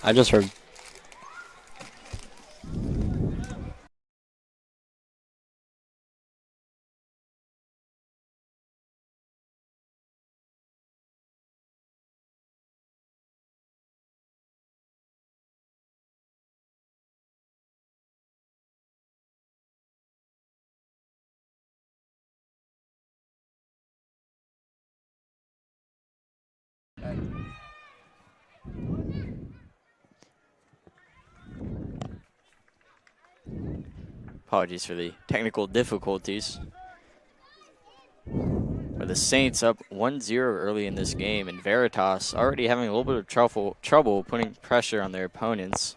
I just heard. Apologies for the technical difficulties. But the Saints up 1-0 early in this game, and Veritas already having a little bit of trouble putting pressure on their opponents.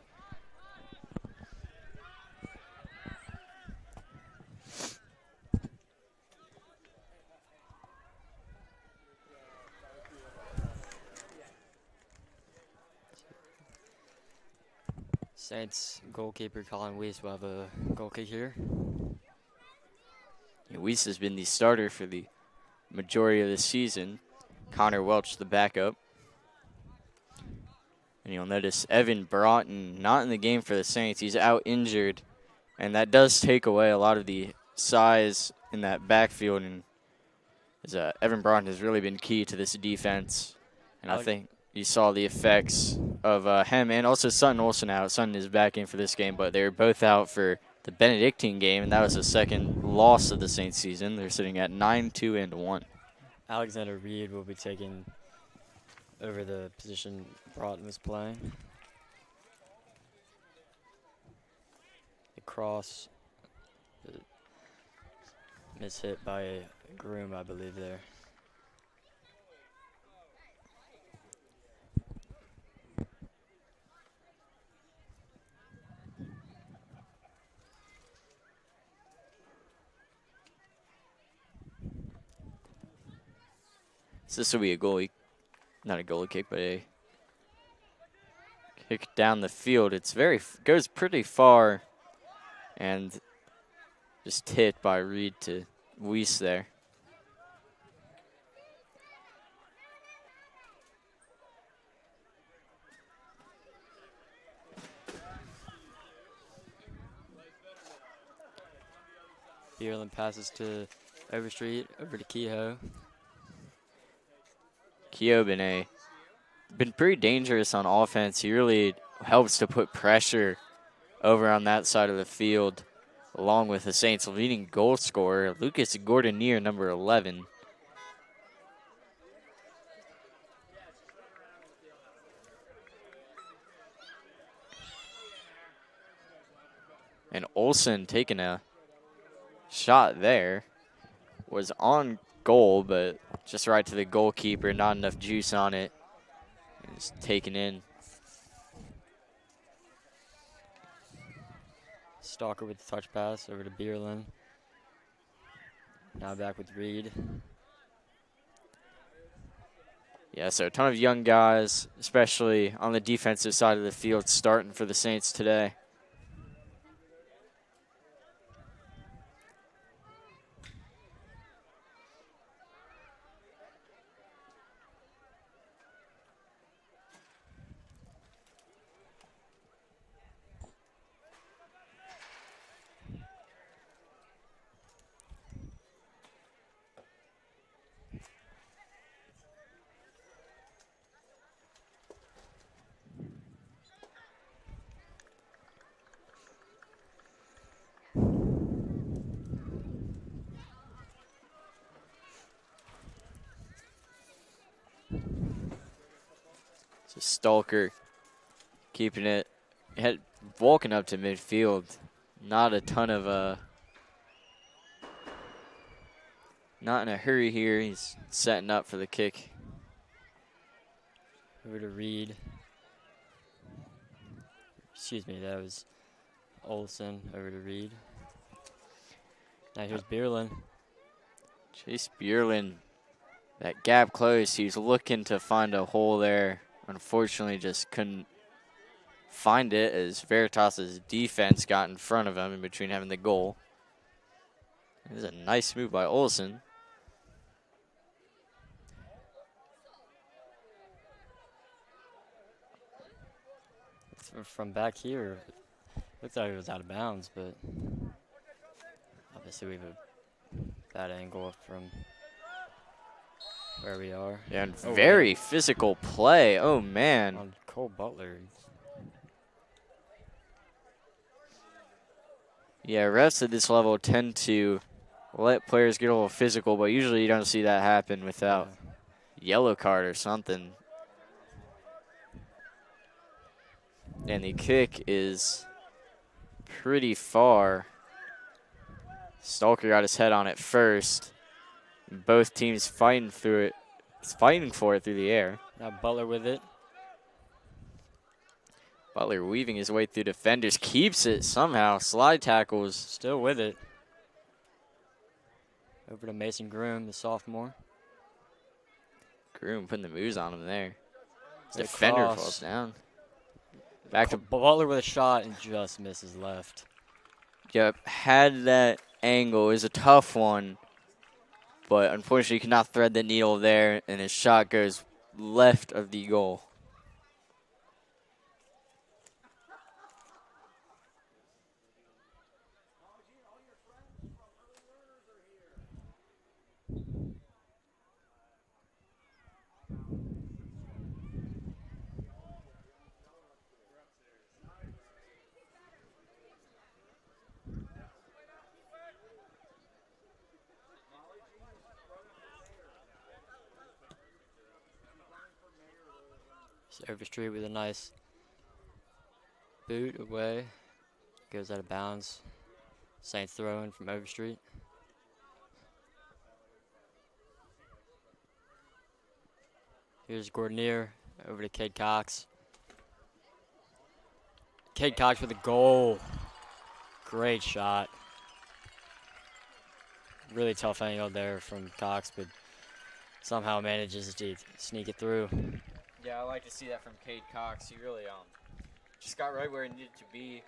Saints goalkeeper Colin Weiss will have a goal kick here. Weiss has been the starter for the majority of the season. Connor Welch, the backup. And you'll notice Evan Broughton not in the game for the Saints. He's out injured, and that does take away a lot of the size in that backfield. And Evan Broughton has really been key to this defense. And I think you saw the effects of him and also Sutton Olsen out. Sutton is back in for this game, but they were both out for the Benedictine game, and that was the second loss of the Saints season. They're sitting at 9-2-1. Alexander Reed will be taking over the position Broughton was playing. The cross mishit by a groom, I believe, there. So this will be a goalie, not a goalie kick, but a kick down the field. It's goes pretty far, and just hit by Reed to Weiss there. Bierland passes to Overstreet, over to Kehoe. Kehoe been pretty dangerous on offense. He really helps to put pressure over on that side of the field, along with the Saints' leading goal scorer, Lucas Gordonier, number 11. And Olsen taking a shot there. Was on goal, but just right to the goalkeeper, not enough juice on it. And it's taken in. Stalker with the touch pass over to Bierland. Now back with Reed. Yeah, so a ton of young guys, especially on the defensive side of the field, starting for the Saints today. So Stalker keeping it, walking up to midfield. Not a ton of, not in a hurry here. He's setting up for the kick. Over to Reed. Excuse me, that was Olsen over to Reed. Now here's Bierland. Chase Bierland, that gap closed. He was looking to find a hole there. Unfortunately, just couldn't find it as Veritas' defense got in front of him in between having the goal. It was a nice move by Olsen. from back here, looked like it was out of bounds, but obviously we have a bad angle from where we are. Yeah, and Oh, very wait. physical play. Oh, man. On Cole Butler. Yeah, refs at this level tend to let players get a little physical, but usually you don't see that happen without yellow card or something. And the kick is pretty far. Stalker got his head on it first. Both teams fighting through it. He's fighting for it through the air. Now Butler with it. Butler weaving his way through defenders. Keeps it somehow. Slide tackles. Still with it. Over to Mason Groom, the sophomore. Groom putting the moves on him there. His Good defender cross. falls down. Back to Butler with a shot and just misses left. Yep, had that angle. Is a tough one, but unfortunately could not thread the needle there, and his shot goes left of the goal. Overstreet with a nice boot away. Goes out of bounds. Saints throwing from Overstreet. Here's Gordonier over to Cade Cox. Cade Cox with a goal. Great shot. Really tough angle there from Cox, but somehow manages to sneak it through. Yeah, I like to see that from Cade Cox. He really just got right where he needed to be.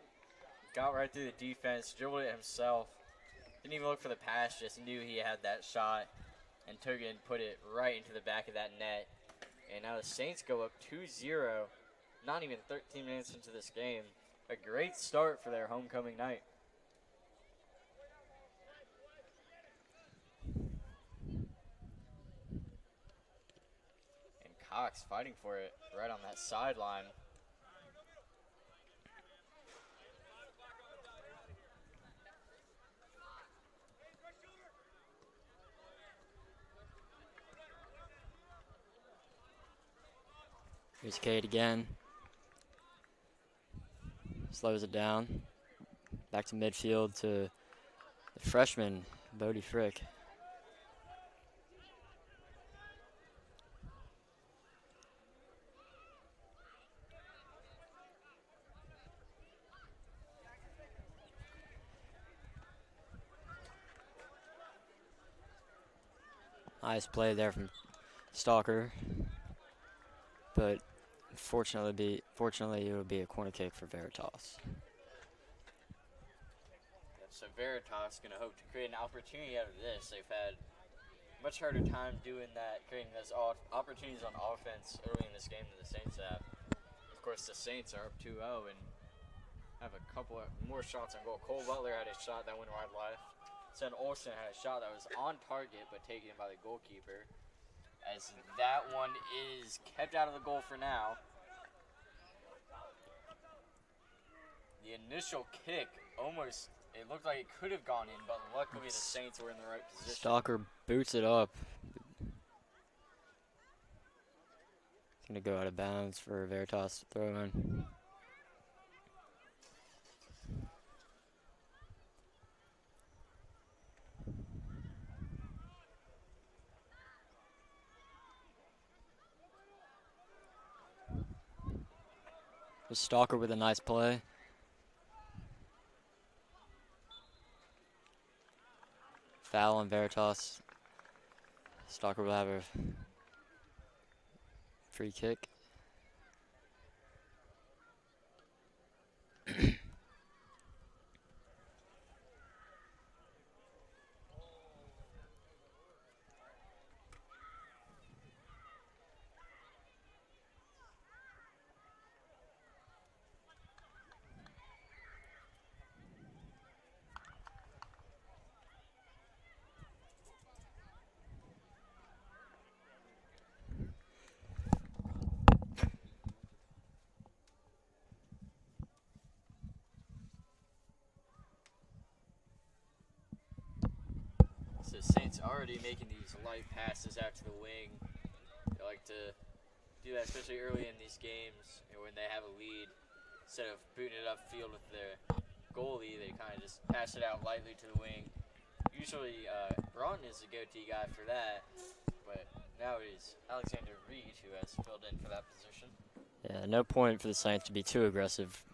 Got right through the defense, dribbled it himself. Didn't even look for the pass, just knew he had that shot and took it and put it right into the back of that net. And now the Saints go up 2-0, not even 13 minutes into this game. A great start for their homecoming night. And Cox fighting for it right on that sideline. Here's Cade again. Slows it down. Back to midfield to the freshman, Bodie Frick. Nice play there from Stalker, but fortunately it would be a corner kick for Veritas. So Veritas going to hope to create an opportunity out of this. They've had much harder time doing that, creating those opportunities on offense early in this game than the Saints have. Of course, the Saints are up 2-0 and have a couple more shots on goal. Cole Butler had a shot that went wide left. Sen Olsen had a shot that was on target but taken by the goalkeeper. As that one is kept out of the goal for now. The initial kick almost, it looked like it could have gone in, but luckily the Saints were in the right position. Stalker boots it up. It's going to go out of bounds for Veritas to throw in. The Stalker with a nice play. Foul on Veritas. Stalker will have a free kick. So Saints already making these light passes out to the wing. They like to do that, especially early in these games, and when they have a lead. Instead of booting it upfield with their goalie, they kind of just pass it out lightly to the wing. Usually, Broughton is the go-to guy for that, but now it is Alexander Reed who has filled in for that position. Yeah, no point for the Saints to be too aggressive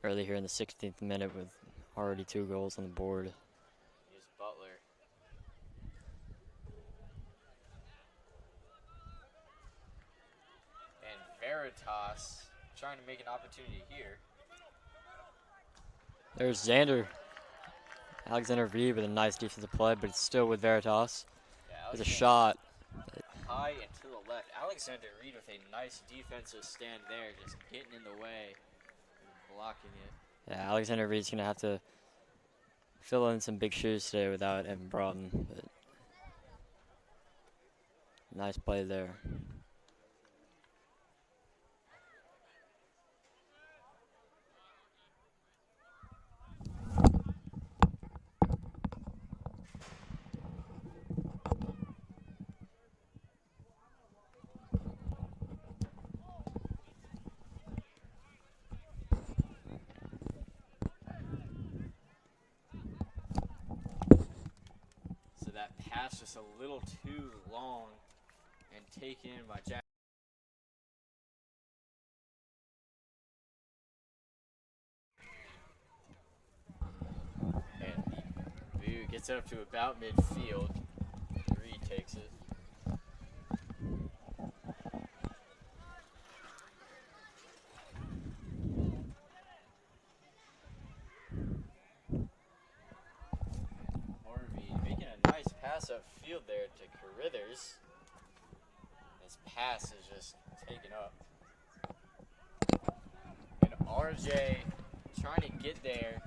early here in the 16th minute with already 2 goals on the board. Here's Butler. And Veritas trying to make an opportunity here. There's Xander. Alexander Reed with a nice defensive play, but it's still with Veritas. Yeah, There's a shot. High and to the left. Alexander Reed with a nice defensive stand there, just getting in the way and blocking it. Yeah, Alexander Reed's going to have to fill in some big shoes today without Evan Broughton. But nice play there. So that pass just a little too long and taken in by Jack. And the boot gets it up to about midfield. Reed takes it. Harvey making a nice pass upfield there to Carithers. His pass is just taken up. And RJ trying to get there.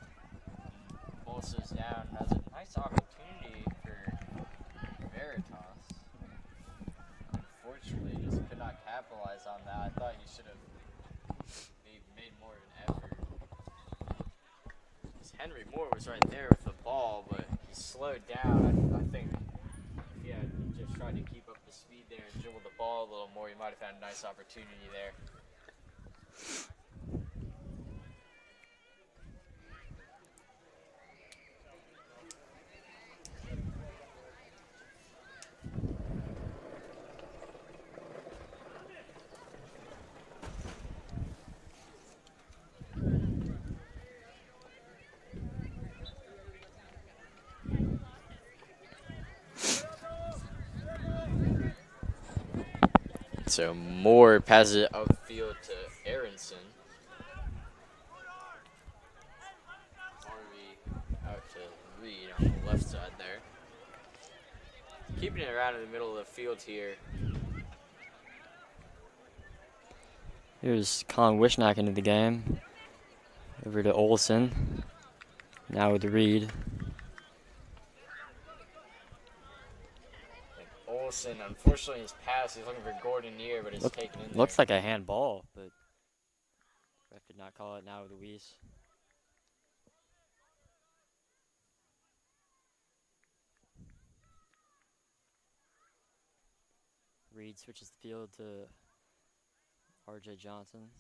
Ball slows down. Has a nice opportunity for Veritas. Unfortunately, just could not capitalize on that. I thought he should have made more of an effort. Henry Moore was right there with the ball, but he slowed down. I think if he had just tried to keep up the speed there and dribble the ball a little more, he might have had a nice opportunity there. So Moore passes it upfield to Aronson. Harvey out to Reed on the left side there. Keeping it around in the middle of the field here. Here's Colin Wishnack into the game. Over to Olsen. Now with Reed. Olsen, unfortunately, his pass, he's looking for Gordon near, but it's taken in there. Looks like a handball, but ref did not call it. Now with Luis. Reed switches the field to RJ Johnson.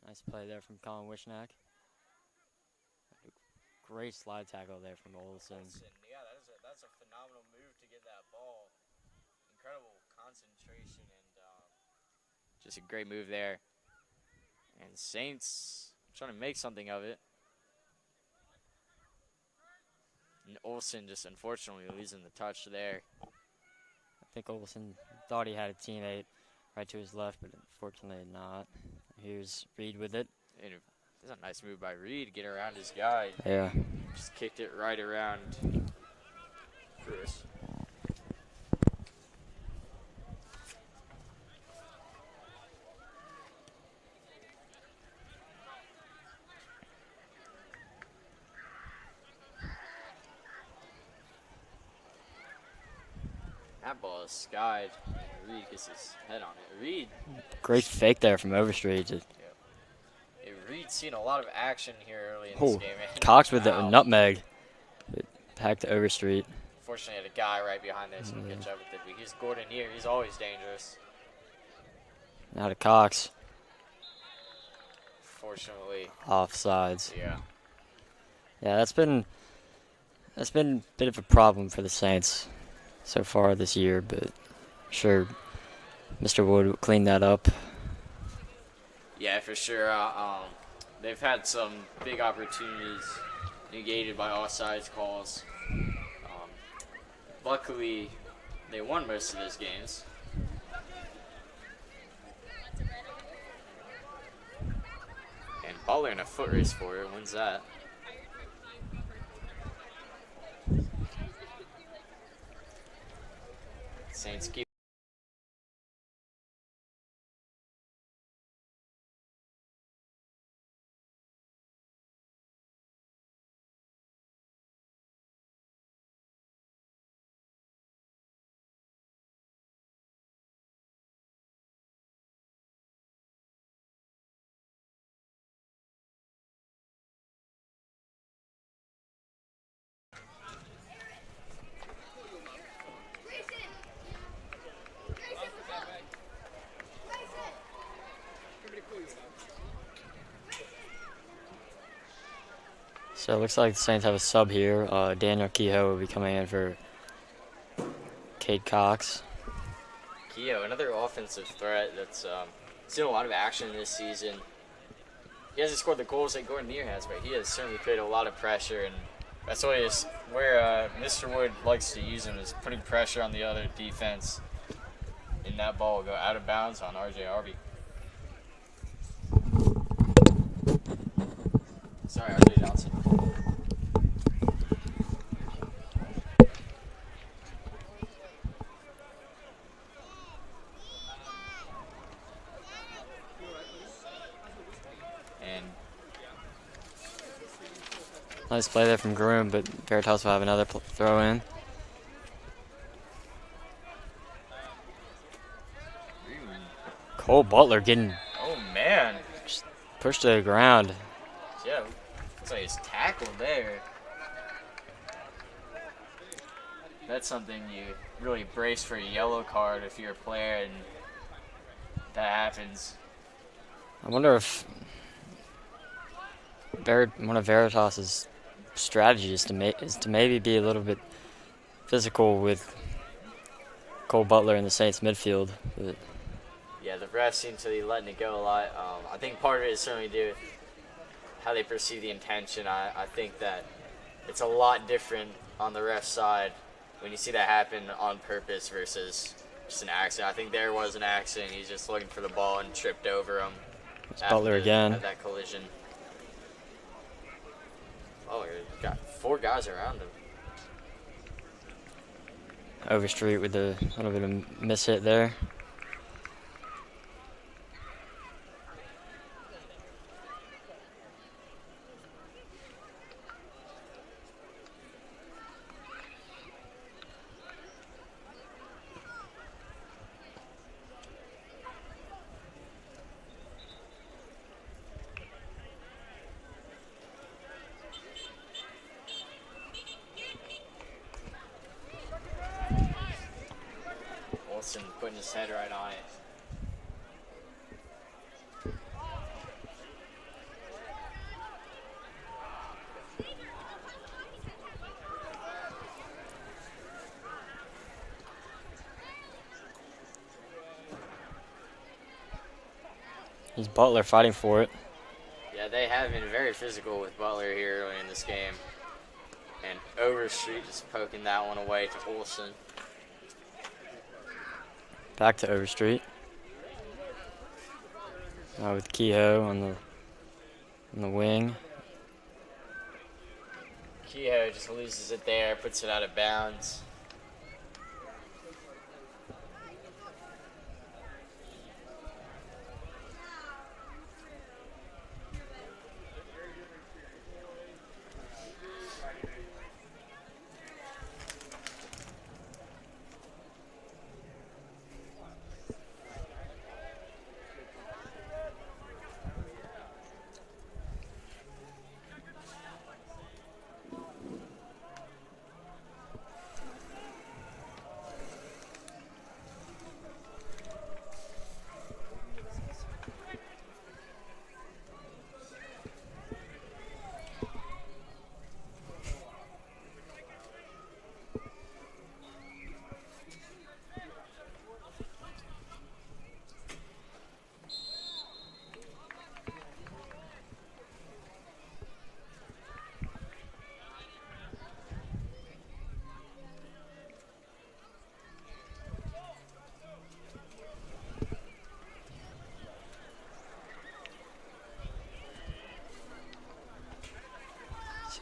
Nice play there from Colin Wishnack. Great slide tackle there from Olsen. Yeah, that's a phenomenal move to get that ball. Incredible concentration and just a great move there. And Saints trying to make something of it. And Olsen just unfortunately losing the touch there. I think Olsen thought he had a teammate right to his left, but unfortunately not. Here's Reed with it. And this is a nice move by Reed to get around his guy. Yeah. Just kicked it right around Chris. That ball is skied. Reed gets his head on it. Reed. Great fake there from Overstreet. Yeah, Reed's seen a lot of action here early in this Oh, game. Cox with the Wow. nutmeg. Back to Overstreet. Fortunately, had a guy right behind there, so he can catch up with it. But he's Gordon here. He's always dangerous. Now to Cox. Fortunately. Offsides. Yeah. Yeah, that's been a bit of a problem for the Saints so far this year, but I'm sure Mr. Wood will clean that up. Yeah, for sure. They've had some big opportunities negated by offsides calls. Luckily, they won most of those games. And Butler in a foot race for it. Wins that. Saints keep. So it looks like the Saints have a sub here. Daniel Kehoe will be coming in for Cade Cox. Kehoe, another offensive threat that's seen a lot of action this season. He hasn't scored the goals that Gordon Neer has, but he has certainly created a lot of pressure, and that's where Mr. Wood likes to use him, is putting pressure on the other defense. And that ball will go out of bounds on RJ Harvey. Sorry, RJ Johnson. And Nice play there from Groom, but Veritas will have another throw in. Cole Butler getting oh man, pushed to the ground. yeah, looks like he's tackled there. That's something you really brace for a yellow card if you're a player and that happens. I wonder if one of Veritas's strategies is to maybe be a little bit physical with Cole Butler in the Saints midfield. But Yeah, the refs seem to be letting it go a lot. I think part of it is certainly due to how they perceive the intention. I think that it's a lot different on the ref side when you see that happen on purpose versus just an accident. I think there was an accident. He's just looking for the ball and tripped over him. it's Butler again. Had that collision. Oh, he's got 4 guys around him. Overstreet with a little bit of miss hit there. Wilson putting his head right on it. He's Butler fighting for it. Yeah, they have been very physical with Butler here early in this game. And Overstreet just poking that one away to Olsen. Back to Overstreet. Now with Kehoe on the wing. Kehoe just loses it there, puts it out of bounds.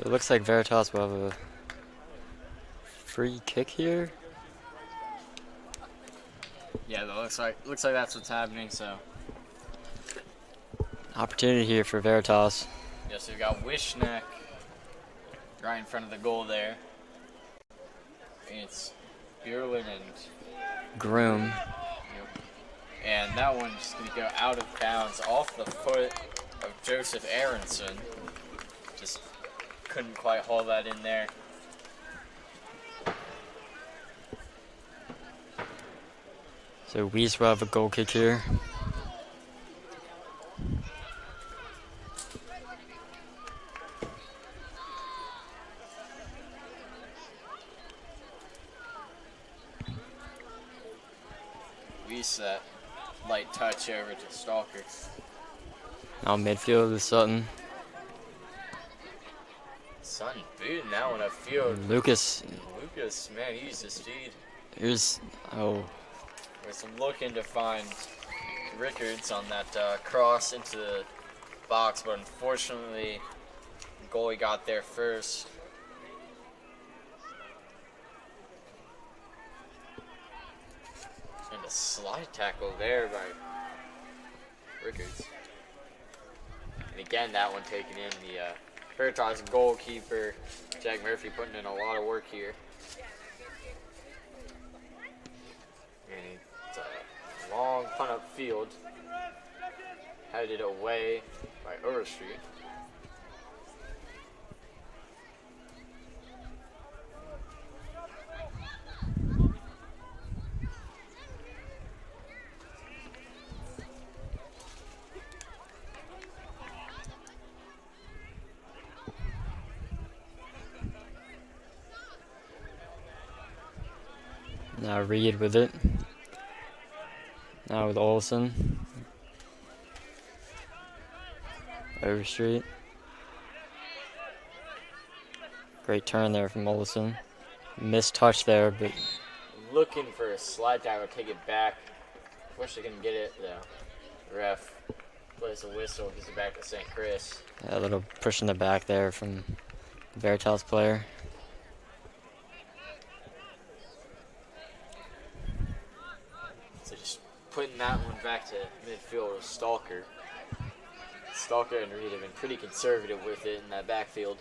So it looks like Veritas will have a free kick here. Yeah, that looks like that's what's happening. So Opportunity here for Veritas. yeah, so we've got Wishneck right in front of the goal there. It's Bierlin and Groom. and that one's just gonna go out of bounds off the foot of Joseph Aronson. Just couldn't quite haul that in there. So Weiss will have a goal kick here. Weiss that light touch over to Stalker. Now midfield is Sutton. Sutton booting that one upfield. Lucas. Lucas, man, he's the speed. Here's Was looking to find Rickards on that cross into the box, but unfortunately, the goalie got there first. And a slide tackle there by Rickards. And again, that one taken in. The Veritas goalkeeper, Jack Murphy, putting in a lot of work here. And it's a long punt up field. Headed away by Overstreet. Now Reed with it. Now with Olsen. Overstreet. Great turn there from Olsen. Missed touch there, but Looking for a slide tackle, take it back. Wish they couldn't get it though. Ref plays a whistle, gives it back to St. Chris. a little push in the back there from the Veritas player. So just putting that one back to midfield with Stalker. Stalker and Reed have been pretty conservative with it in that backfield.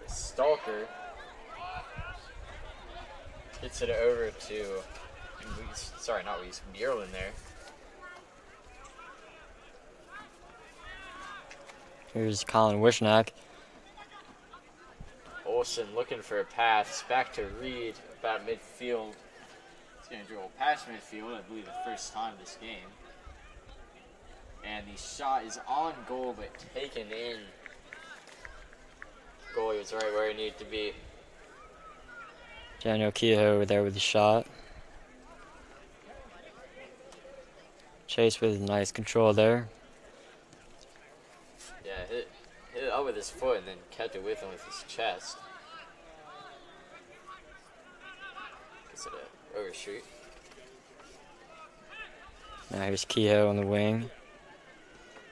Stalker gets it over to Bierlin there. Here's Colin Wishnack. Olsen looking for a pass back to Reed about midfield. He's going to dribble past midfield, I believe the first time this game. And the shot is on goal but taken in. Goalie was right where he needed to be. Daniel Kehoe over there with the shot. Chase with nice control there. Yeah, hit it up with his foot and then kept it with him with his chest. Gets it a Overstreet. Now here's Kehoe on the wing.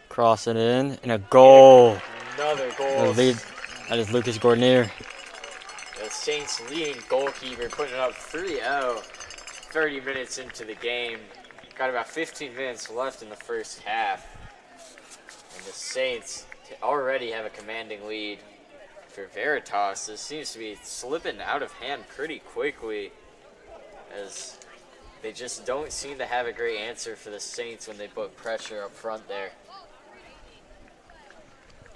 Cross it in, and a goal. Another The goal. lead. That is Lucas Gordonier. The Saints leading goalkeeper putting it up 3-0. 30 minutes into the game. Got about 15 minutes left in the first half. And the Saints already have a commanding lead. For Veritas, this seems to be slipping out of hand pretty quickly, as they just don't seem to have a great answer for the Saints when they put pressure up front there.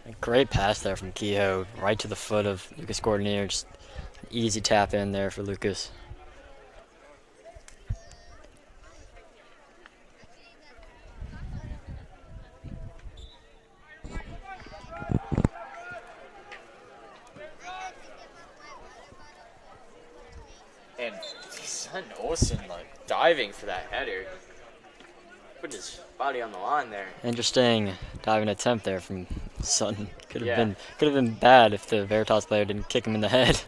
A great pass there from Kehoe, right to the foot of Lucas Gordonier. Just an easy tap in there for Lucas. And son Olsen like diving for that header. Put his body on the line there. Interesting diving attempt there from Sutton could have Yeah. been bad if the Veritas player didn't kick him in the head.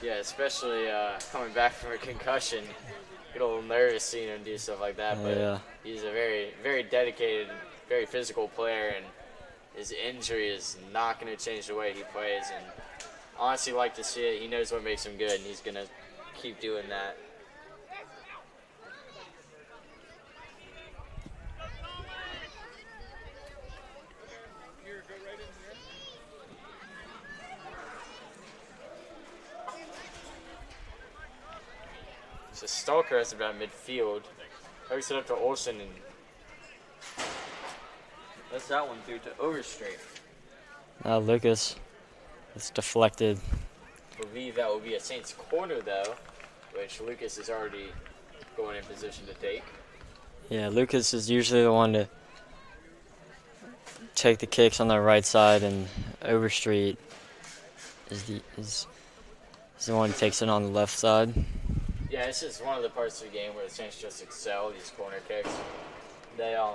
Yeah, especially coming back from a concussion. Get a little nervous seeing him do stuff like that, but Yeah. he's a very, very dedicated, very physical player, and his injury is not going to change the way he plays. And honestly, like to see it. He knows what makes him good, and he's going to keep doing that. So Stalker has about midfield. Hooks it up to Olsen and lets that one through to Overstreet. Now Lucas, it's deflected. Believe that will be a Saints corner though, which Lucas is already going in position to take. Yeah, Lucas is usually the one to take the kicks on the right side, and Overstreet is the one who takes it on the left side. Yeah, this is one of the parts of the game where the Saints just excel, these corner kicks. I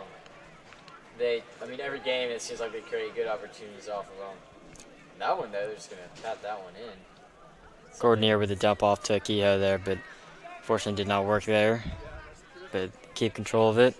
mean, every game it seems like they create good opportunities off of them. That one, though, they're just going to tap that one in. Gordonier with a dump off to Kehoe there, but fortunately did not work there. But keep control of it.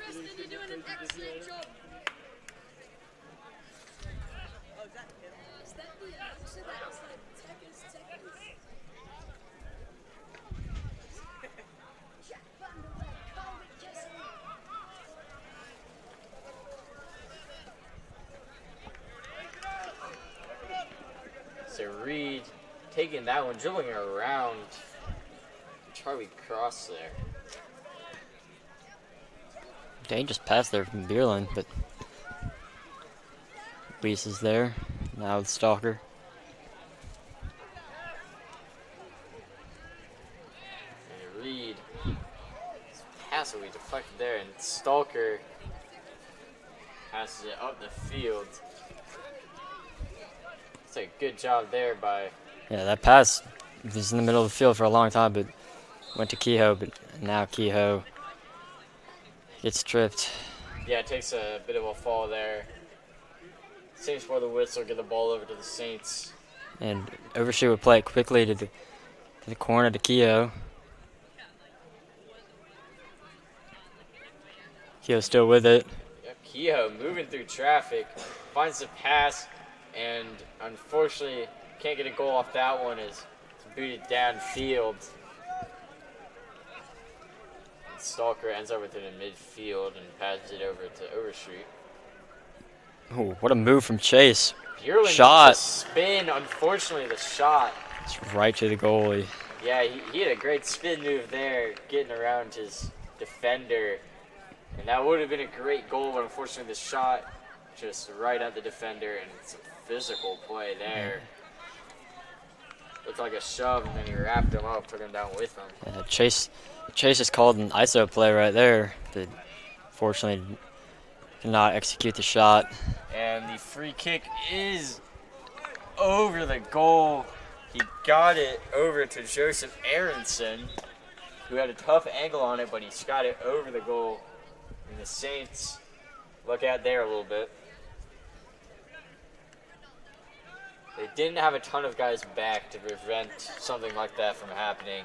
So Reed taking that one, dribbling around Charlie Cross there. Dangerous pass there from Bierlin, but Weiss is there. Now with Stalker. And Reed, his pass will be deflected there, and Stalker passes it up the field. It's a good job there by. Yeah, that pass was in the middle of the field for a long time, but went to Kehoe, but now Kehoe gets tripped. Yeah, it takes a bit of a fall there. Saints for the whistle, get the ball over to the Saints. And Overshoot would play it quickly to the corner to Kehoe. Kehoe's still with it. Yep, Kehoe moving through traffic, finds the pass, and unfortunately can't get a goal off that one as it's booted downfield. And Stalker ends up within the midfield and passes it over to Overstreet. Oh, what a move from Chase. Bierlin Shot. with a spin, unfortunately the shot. It's right to the goalie. Yeah, he had a great spin move there, getting around his defender. And that would have been a great goal, but unfortunately the shot just right at the defender, and it's a physical play there. Looked like a shove, and then he wrapped him up, took him down with him. Chase just called an ISO play right there, but fortunately cannot execute the shot. And the free kick is over the goal. He got it over to Joseph Aronson, who had a tough angle on it, but he got it over the goal. And the Saints look out there a little bit. They didn't have a ton of guys back to prevent something like that from happening.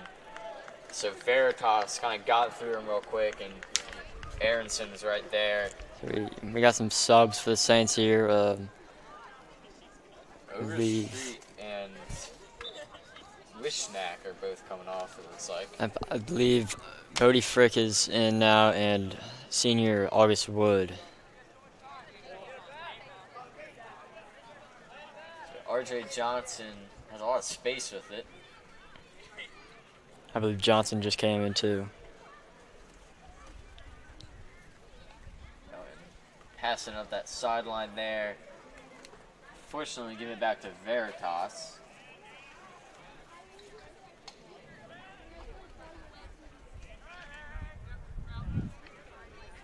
So Veritas kind of got through him real quick, and Aronson was right there. So we got some subs for the Saints here. Overstreet and Wishnack are both coming off, it looks like. I believe Bodie Frick is in now, and senior August Wood. So RJ Johnson has a lot of space with it. I believe Johnson just came in too. Passing up that sideline there. Fortunately, give it back to Veritas.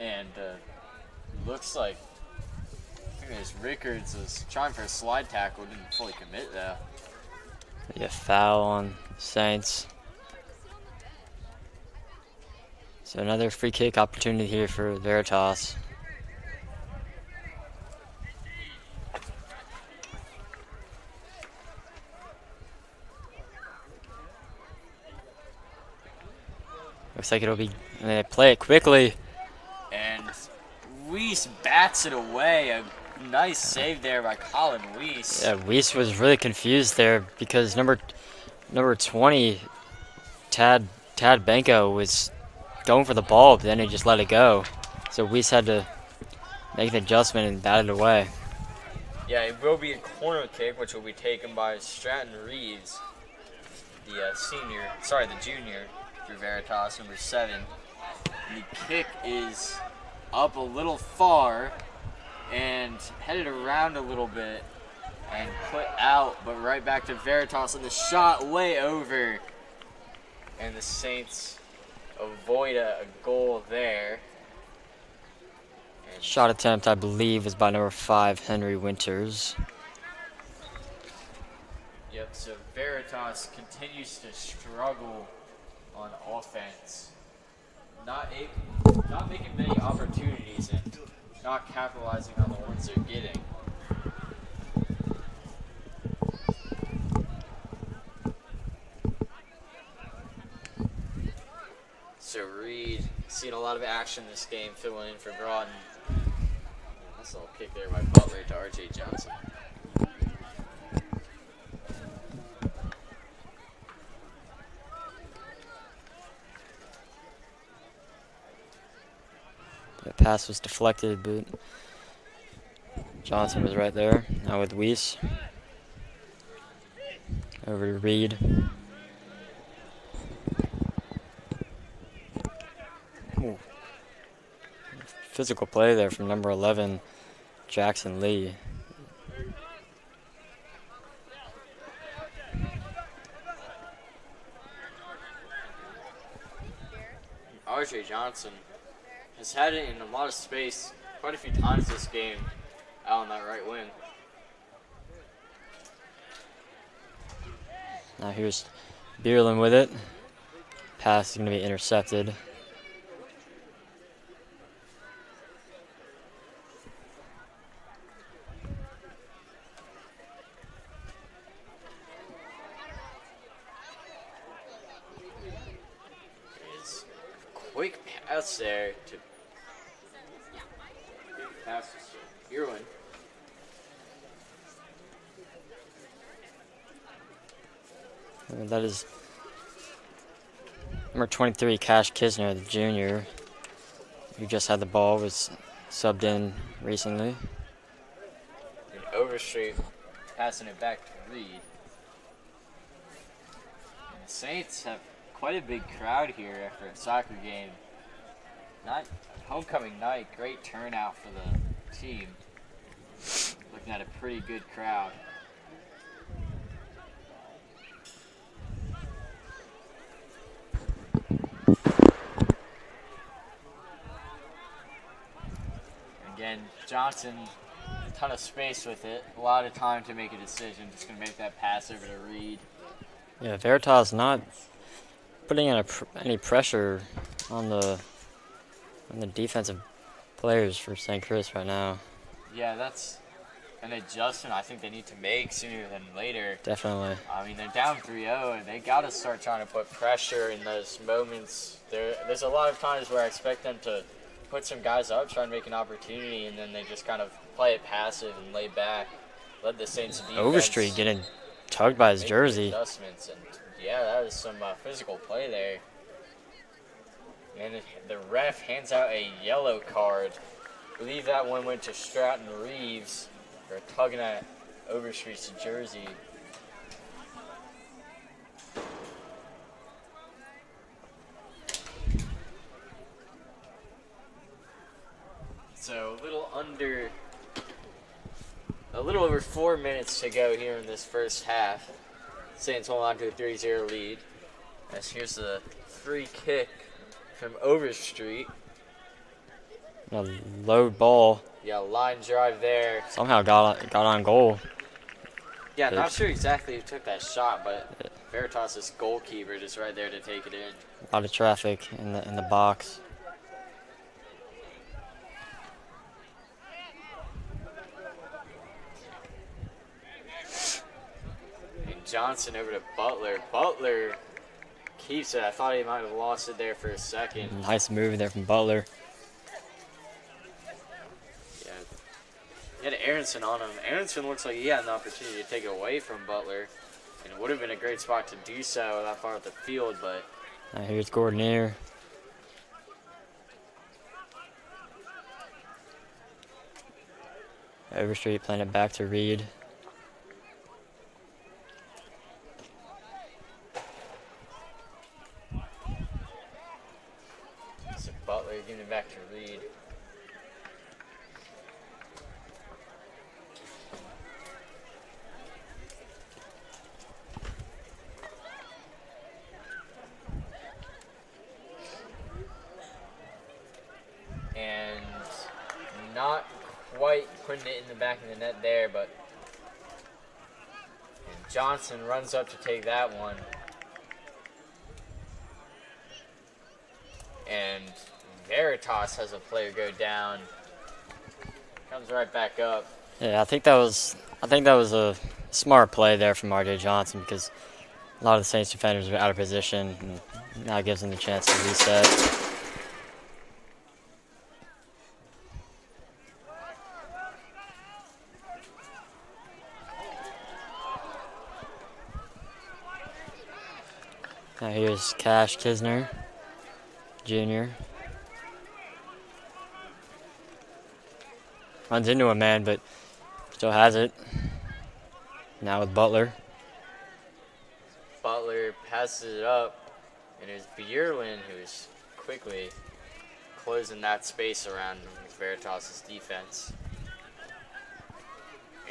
And looks like Rickards was trying for a slide tackle, didn't fully commit though. Yeah, foul on Saints. So another free kick opportunity here for Veritas. Looks like it'll be. And they play it quickly. And Weiss bats it away. A nice save there by Colin Weiss. Yeah, Weiss was really confused there because number 20, Tad Benko was going for the ball, but then he just let it go. So Weiss had to make an adjustment and bat it away. Yeah, it will be a corner kick, which will be taken by Stratton Reeves, the junior for Veritas, number 7. And the kick is up a little far and headed around a little bit and put out, but right back to Veritas, and the shot way over. And the Saints avoid a goal there. And Shot attempt, I believe, was by number 5, Henry Winters. Yep, so Veritas continues to struggle on offense. Not making many opportunities and not capitalizing on the ones they're getting. So Reed, seen a lot of action this game, filling in for Broughton. Nice little kick there by Butler to R.J. Johnson. The pass was deflected, but Johnson was right there. Now with Weiss. Over to Reed. Ooh. Physical play there from number 11, Jackson Lee. R.J. Johnson has had it in a lot of space quite a few times this game out on that right wing. Now here's Bierlin with it. Pass is going to be intercepted. There's a quick pass there to Irwin. And that is number 23, Cash Kisner, the junior, who just had the ball, was subbed in recently. And Overstreet passing it back to Reed. And the Saints have quite a big crowd here after a soccer game. Not homecoming night, great turnout for the team. Looking at a pretty good crowd. Again, Johnson, a ton of space with it. A lot of time to make a decision. Just going to make that pass over to Reed. Yeah, Veritas not putting any pressure on the defensive players for St. Chris right now. Yeah, that's an adjustment I think they need to make sooner than later. Definitely. I mean, they're down 3-0, and they got to start trying to put pressure in those moments. There's a lot of times where I expect them to put some guys up, try and make an opportunity, and then they just kind of play it passive and lay back. Let the Saints defense Overstreet getting tugged by his make jersey. adjustments, and yeah, that was some physical play there. And the ref hands out a yellow card. I believe that one went to Stratton Reeves for tugging at Overstreet's jersey. So a little over 4 minutes to go here in this first half. Saints hold on to a 3-0 lead. As here's the free kick from Overstreet. A low ball. Yeah, line drive there. Somehow got on goal. Yeah, not sure exactly who took that shot, but Veritas' goalkeeper just right there to take it in. A lot of traffic in the box. And Johnson over to Butler. Butler keeps it. I thought he might have lost it there for a second. Nice move there from Butler. Yeah. He had Aronson on him. Aronson looks like he had an opportunity to take it away from Butler. And it would have been a great spot to do so that far up the field, but Now here's Gordonier. Overstreet playing it back to Reed. so Butler giving it back to Reed. And not quite putting it in the back of the net there, but and Johnson runs up to take that one. And Veritas has a player go down. Comes right back up. Yeah, I think that was a smart play there from R.J. Johnson because a lot of the Saints defenders were out of position, and now it gives them the chance to reset. Now here's Cash Kisner, Jr. Runs into a man, but still has it. Now with Butler. Butler passes it up, and it's Bierlin who's quickly closing that space around Veritas' defense.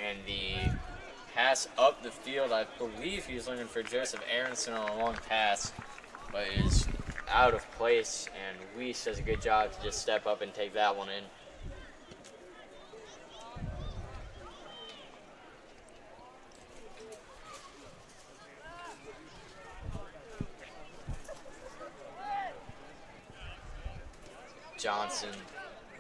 And the pass up the field, I believe he was looking for Joseph Aronson on a long pass, but is out of place, and Weiss does a good job to just step up and take that one in. Johnson.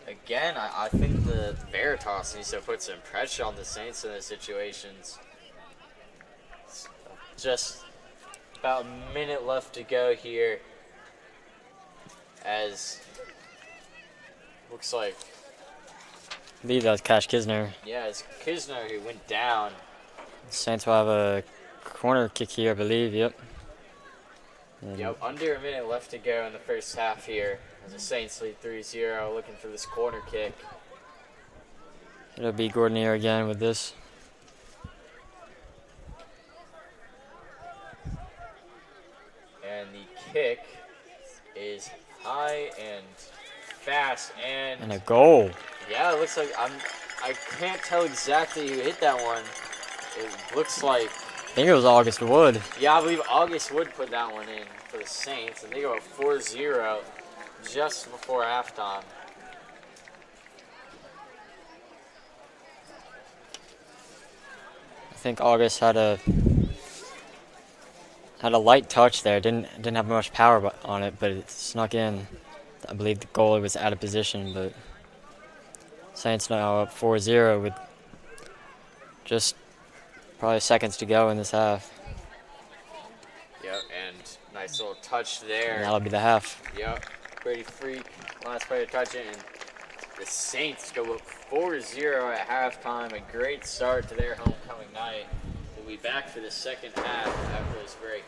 Again, I think the Veritas needs to put some pressure on the Saints in those situations. Just about a minute left to go here. As looks like, I believe that was Cash Kisner. yeah, it's Kisner who went down. Saints will have a corner kick here, I believe. Yep. And Yep, under a minute left to go in the first half here. As the Saints lead 3-0, looking for this corner kick. it'll be Gordonier again with this. And the kick is high and fast, And a goal. yeah, it looks like I can't tell exactly who hit that one. It looks like, I think it was August Wood. yeah, I believe August Wood put that one in for the Saints, and they go up 4-0 just before halftime. I think August had a light touch there. Didn't have much power on it, but it snuck in. I believe the goalie was out of position, but Saints now up 4-0 with just probably seconds to go in this half. Yep, and nice little touch there. And that'll be the half. Yep, pretty freak. Last player to touch it, and the Saints go up 4-0 at halftime. A great start to their homecoming night. We'll be back for the second half after this break.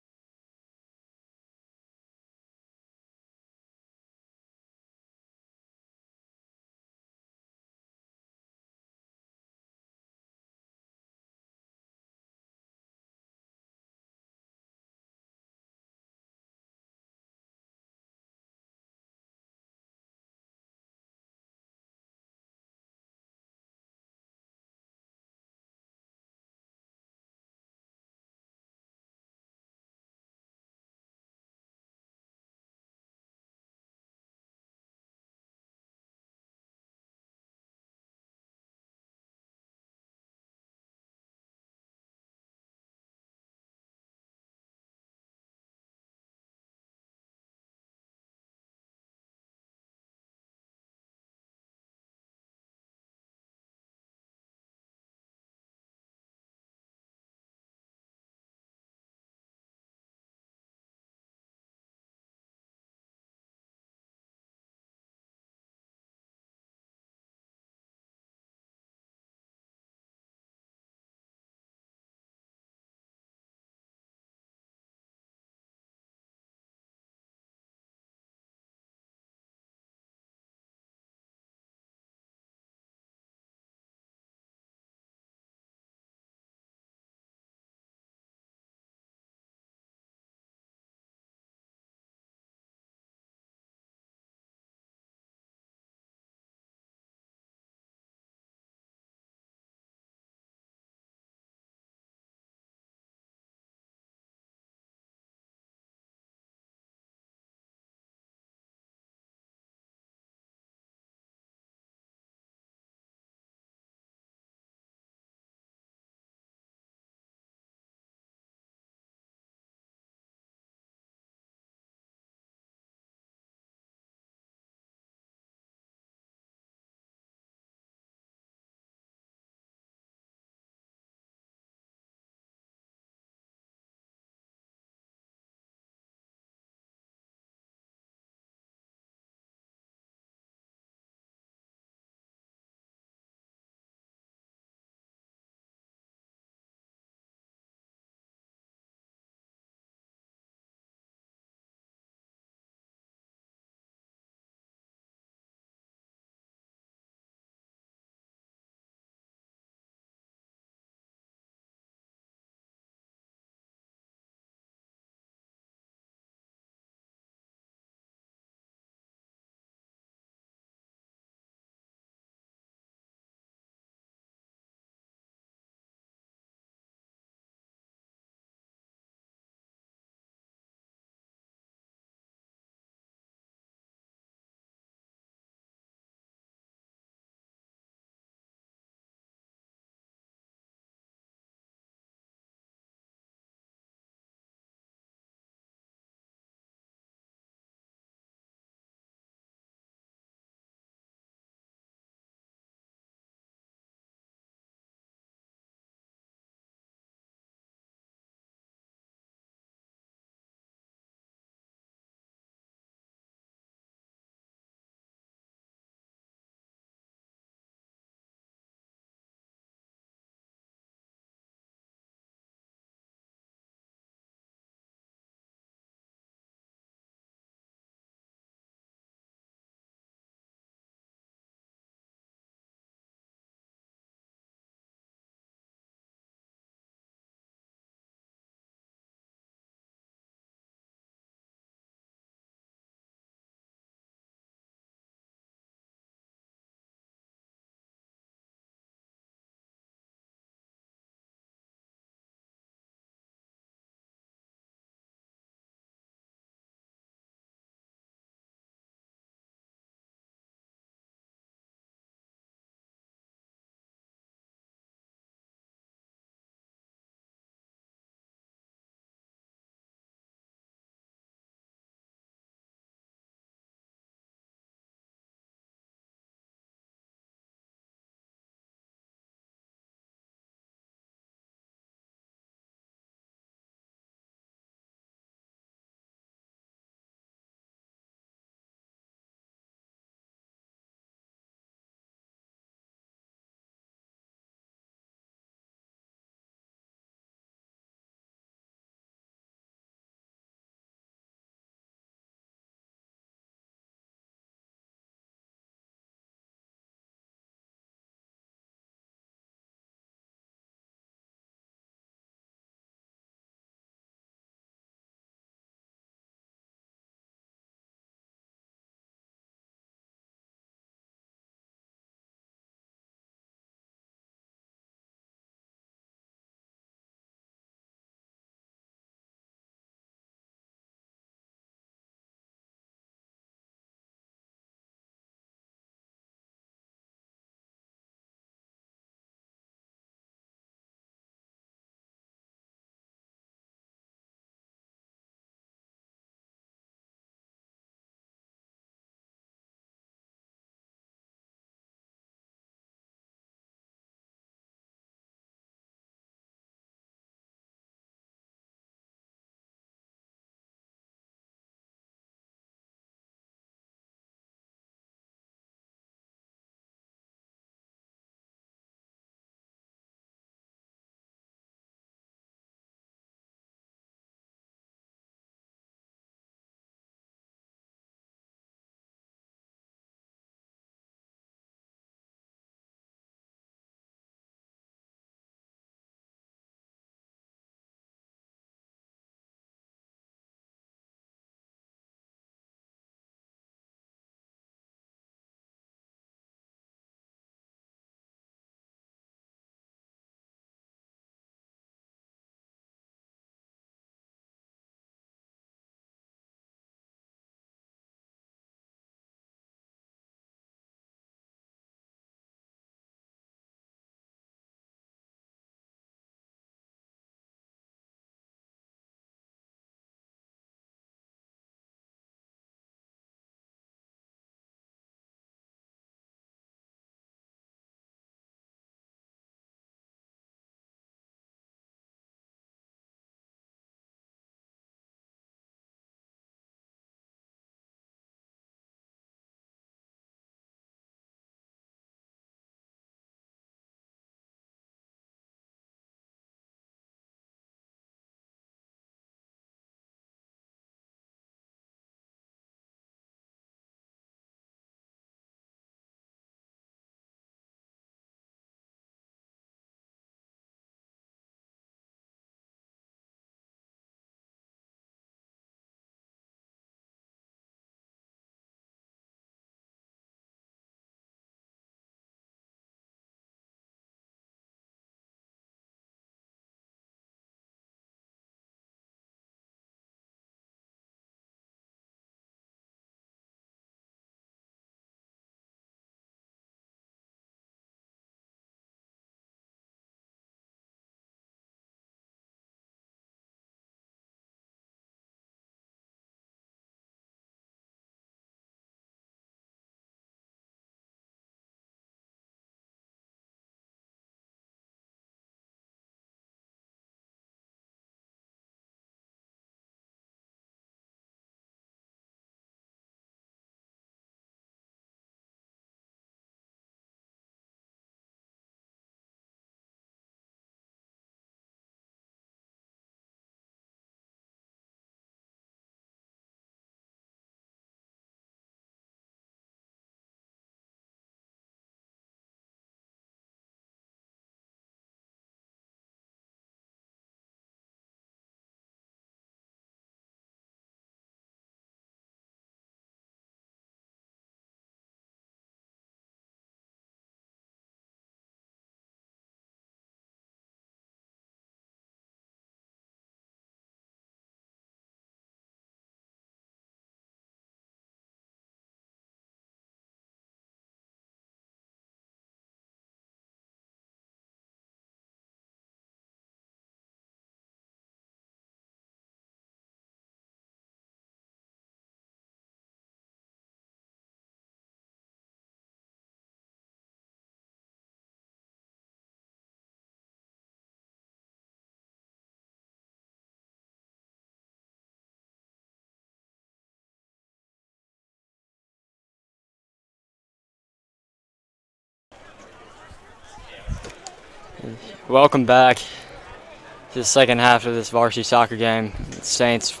Welcome back to the second half of this varsity soccer game. Saints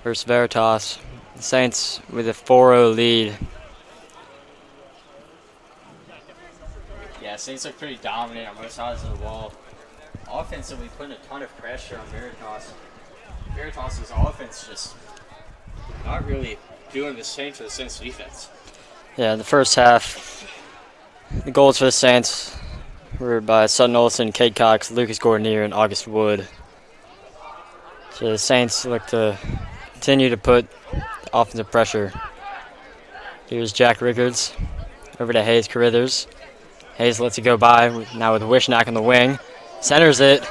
versus Veritas. The Saints with a 4-0 lead. Yeah, Saints look pretty dominant on both sides of the ball. Offensively, putting a ton of pressure on Veritas. Veritas' offense just not really doing the same for the Saints defense. Yeah, the first half, the goals for the Saints were by Sutton Olsen, Cade Cox, Lucas Gordonier, and August Wood. So the Saints look to continue to put offensive pressure. Here's Jack Rickards over to Hayes Carithers. Hayes lets it go by, now with Wishnack on the wing. Centers it,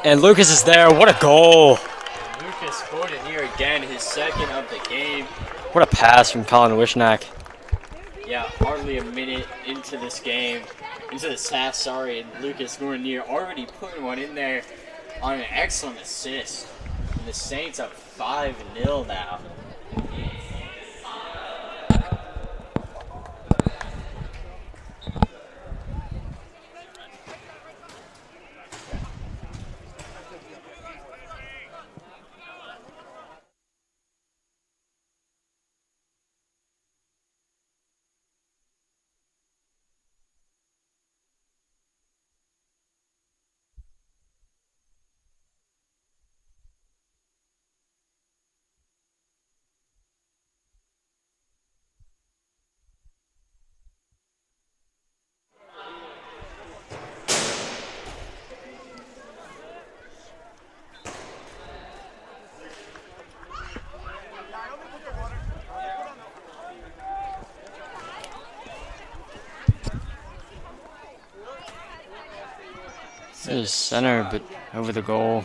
and Lucas is there. What a goal! Lucas Gordonier again, his second of the game. What a pass from Colin Wishnack. Yeah, hardly a minute into this game, into this half, sorry, and Lucas Gordonier already putting one in there on an excellent assist. And the Saints up 5-0 now. There's center, but over the goal.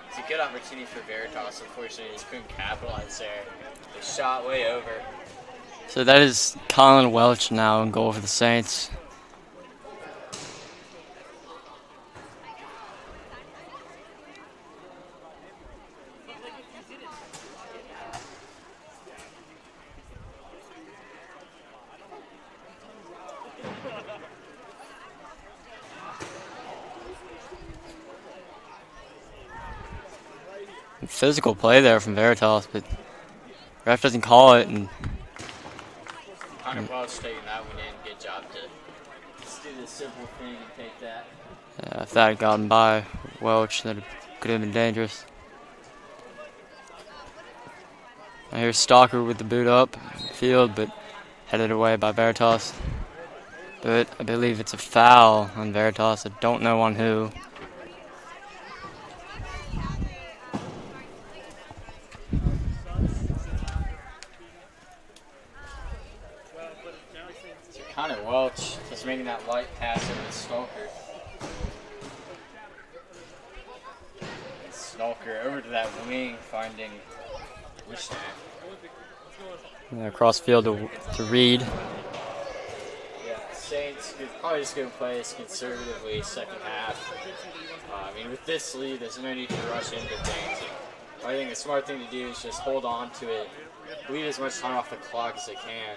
It's a good opportunity for Veritas. Unfortunately, he just couldn't capitalize there. They shot way over. So that is Colin Welch now in goal for the Saints. Physical play there from Veritas, but ref doesn't call it, and Connor Welch taking that one in. Good job to just do the simple thing and take that. if that had gotten by Welch, that could have been dangerous. Now here's Stalker with the boot up field, but headed away by Veritas. But I believe it's a foul on Veritas. I don't know on who. So Connor Welch just making that light pass over to Stalker. And Stalker over to that wing, finding Wishnack. Across field to Reed. Yeah, Saints could probably just go play this conservatively second half. I mean, with this lead, there's no need to rush into things. I think the smart thing to do is just hold on to it, leave as much time off the clock as they can.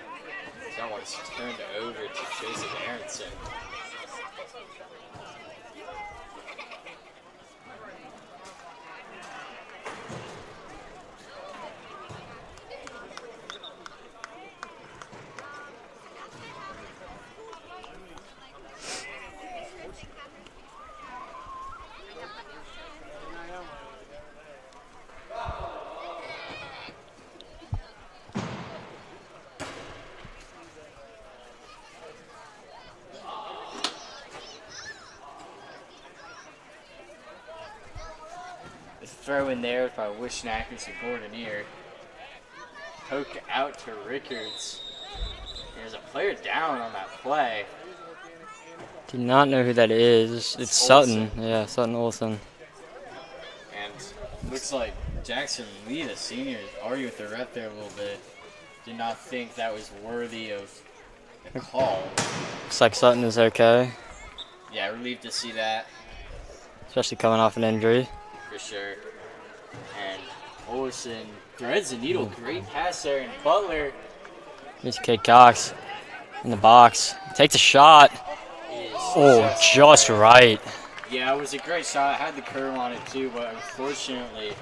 They don't want to turn it over to Joseph Aronson. Throw in there by Wishnackers and Gordonier. Poke out to Rickards. There's a player down on that play. Do not know who that is. It's Sutton. Yeah, Sutton Olsen. And looks like Jackson Lee, the senior, argued with the ref there a little bit. Did not think that was worthy of a call. Looks like Sutton is okay, Yeah, relieved to see that especially coming off an injury. for sure. And Olsen threads the needle. Great pass there. And Butler Here's Cade Cox in the box. Takes a shot. is Oh, just right. Yeah, it was a great shot. It had the curve on it too, but unfortunately,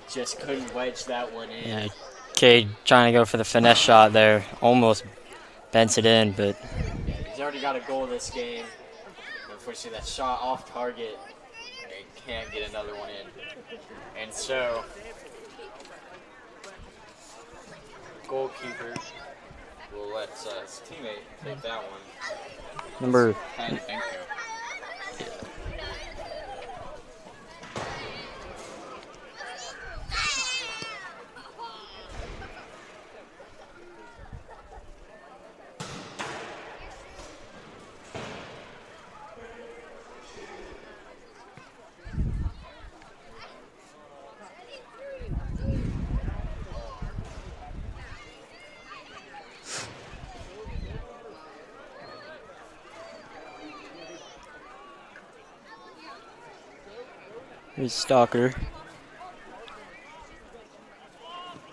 just couldn't wedge that one in. Yeah, Cade trying to go for the finesse shot there. Almost bends it in, but Yeah, he's already got a goal this game. Unfortunately, that shot off target, and can't get another one in. And so, goalkeeper will let his teammate take that one. number Kind of think so. here's Stalker.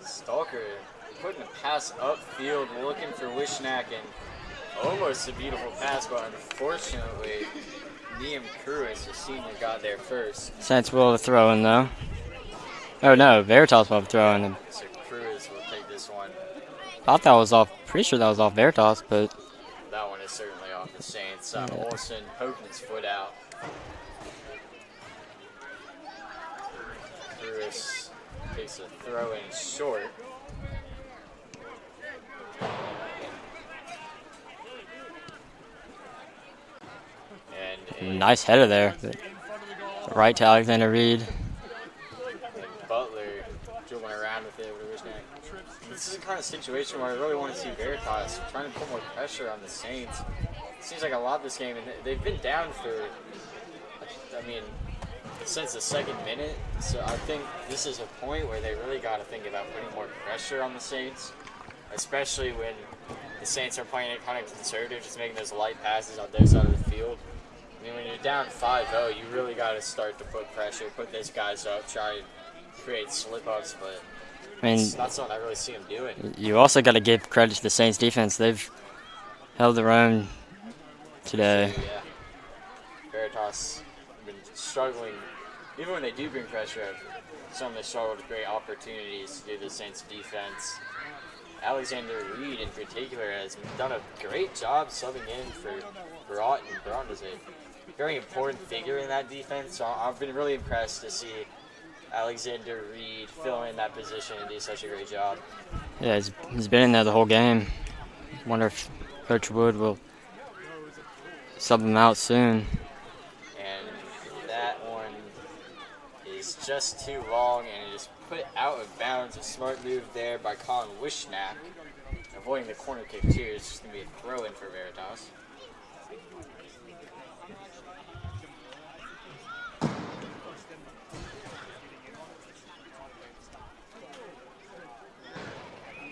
Stalker putting a pass upfield, looking for Wishnack, and almost a beautiful pass, but unfortunately, Liam Cruz, the senior, got there first. Saints will throw in though. Oh no, Veritas will throw in. So Cruz will take this one. Thought that was off. Pretty sure that was off Veritas, but That one is certainly off the Saints. Yeah. Olsen poking his foot out. Cruz takes a throw in short. And nice header there. But right to Alexander Reed. Butler dribbling around with it. This is the kind of situation where I really want to see Veritas trying to put more pressure on the Saints. It seems like a lot this game, and they've been down for, I mean, since the second minute. So I think this is a point where they really got to think about putting more pressure on the Saints, especially when the Saints are playing it kind of conservative, just making those light passes on their side of the field. I mean, when you're down 5-0, you really got to start to put pressure, put those guys up, try to create slip-ups, but I mean, it's not something I really see them doing. you also got to give credit to the Saints defense. They've held their own today. So, yeah. Veritas have been struggling, even when they do bring pressure up, some of them struggle to create opportunities due to the Saints defense. Alexander Reed in particular has done a great job subbing in for Broughton. Broughton is a very important figure in that defense, so I've been really impressed to see Alexander Reed fill in that position and do such a great job. Yeah, he's been in there the whole game. Wonder if Coach Wood will sub him out soon. And that one is just too long, and it is put out of bounds. A smart move there by Colin Wishnack, avoiding the corner kick too. It's just going to be a throw-in for Veritas.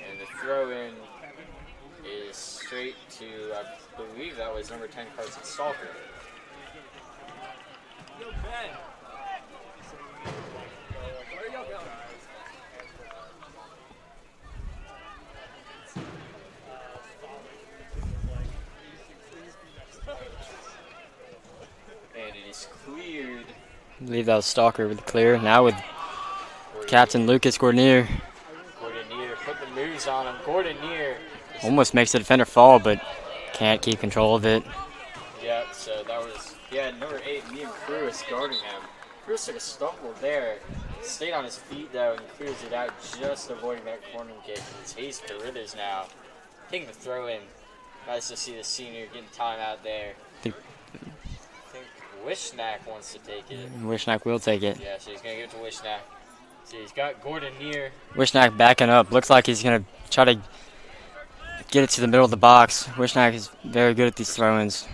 And the throw-in is straight to, I believe that was number 10, Carson Stalker. And it is cleared. I believe that was Stalker with the clear. Now with Captain Lucas Gordonier. Gordonier put the moves on him. Gordonier. Almost makes the defender fall, but can't keep control of it. Yep, so that was, number 8, Liam Cruz guarding him. Cruz took a stumble there. Stayed on his feet though and clears it out, just avoiding that corner kick. It's Hayes Carruthers now taking the throw in. Nice to see the senior getting time out there. I think Wishnack wants to take it. Wishnack will take it. Yeah, so he's going to give it to Wishnack. So he's got Gordonier. Wishnack backing up. Looks like he's going to try to get it to the middle of the box. Wishnack is very good at these throw-ins.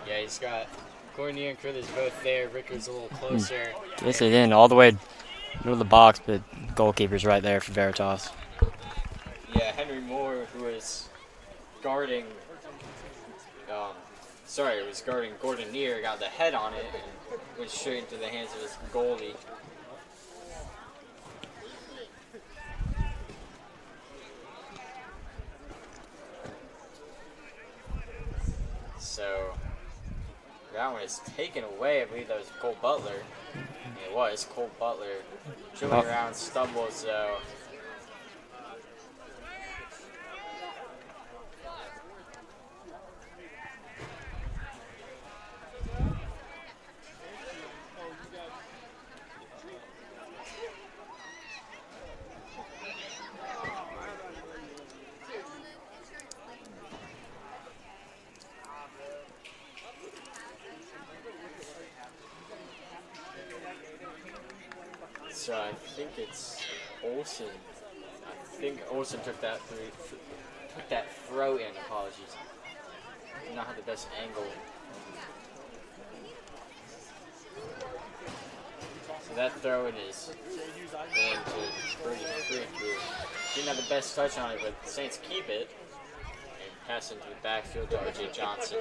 Yeah, he's got Gordonier and Carruthers both there. Ricker's a little closer. Gets it in all the way middle of the box, but goalkeeper's right there for Veritas. Yeah, Henry Moore, who was guarding, was guarding Gordonier, got the head on it and went straight into the hands of his goalie. So That one is taken away. I believe that was Cole Butler. It was Cole Butler. Dribbling around, stumbles though. So I think it's Olsen. I think Olsen took that throw in. Apologies. Did not have the best angle. So that throw in is going to bring it free through. Didn't have the best touch on it, but the Saints keep it and pass into the backfield to RJ Johnson.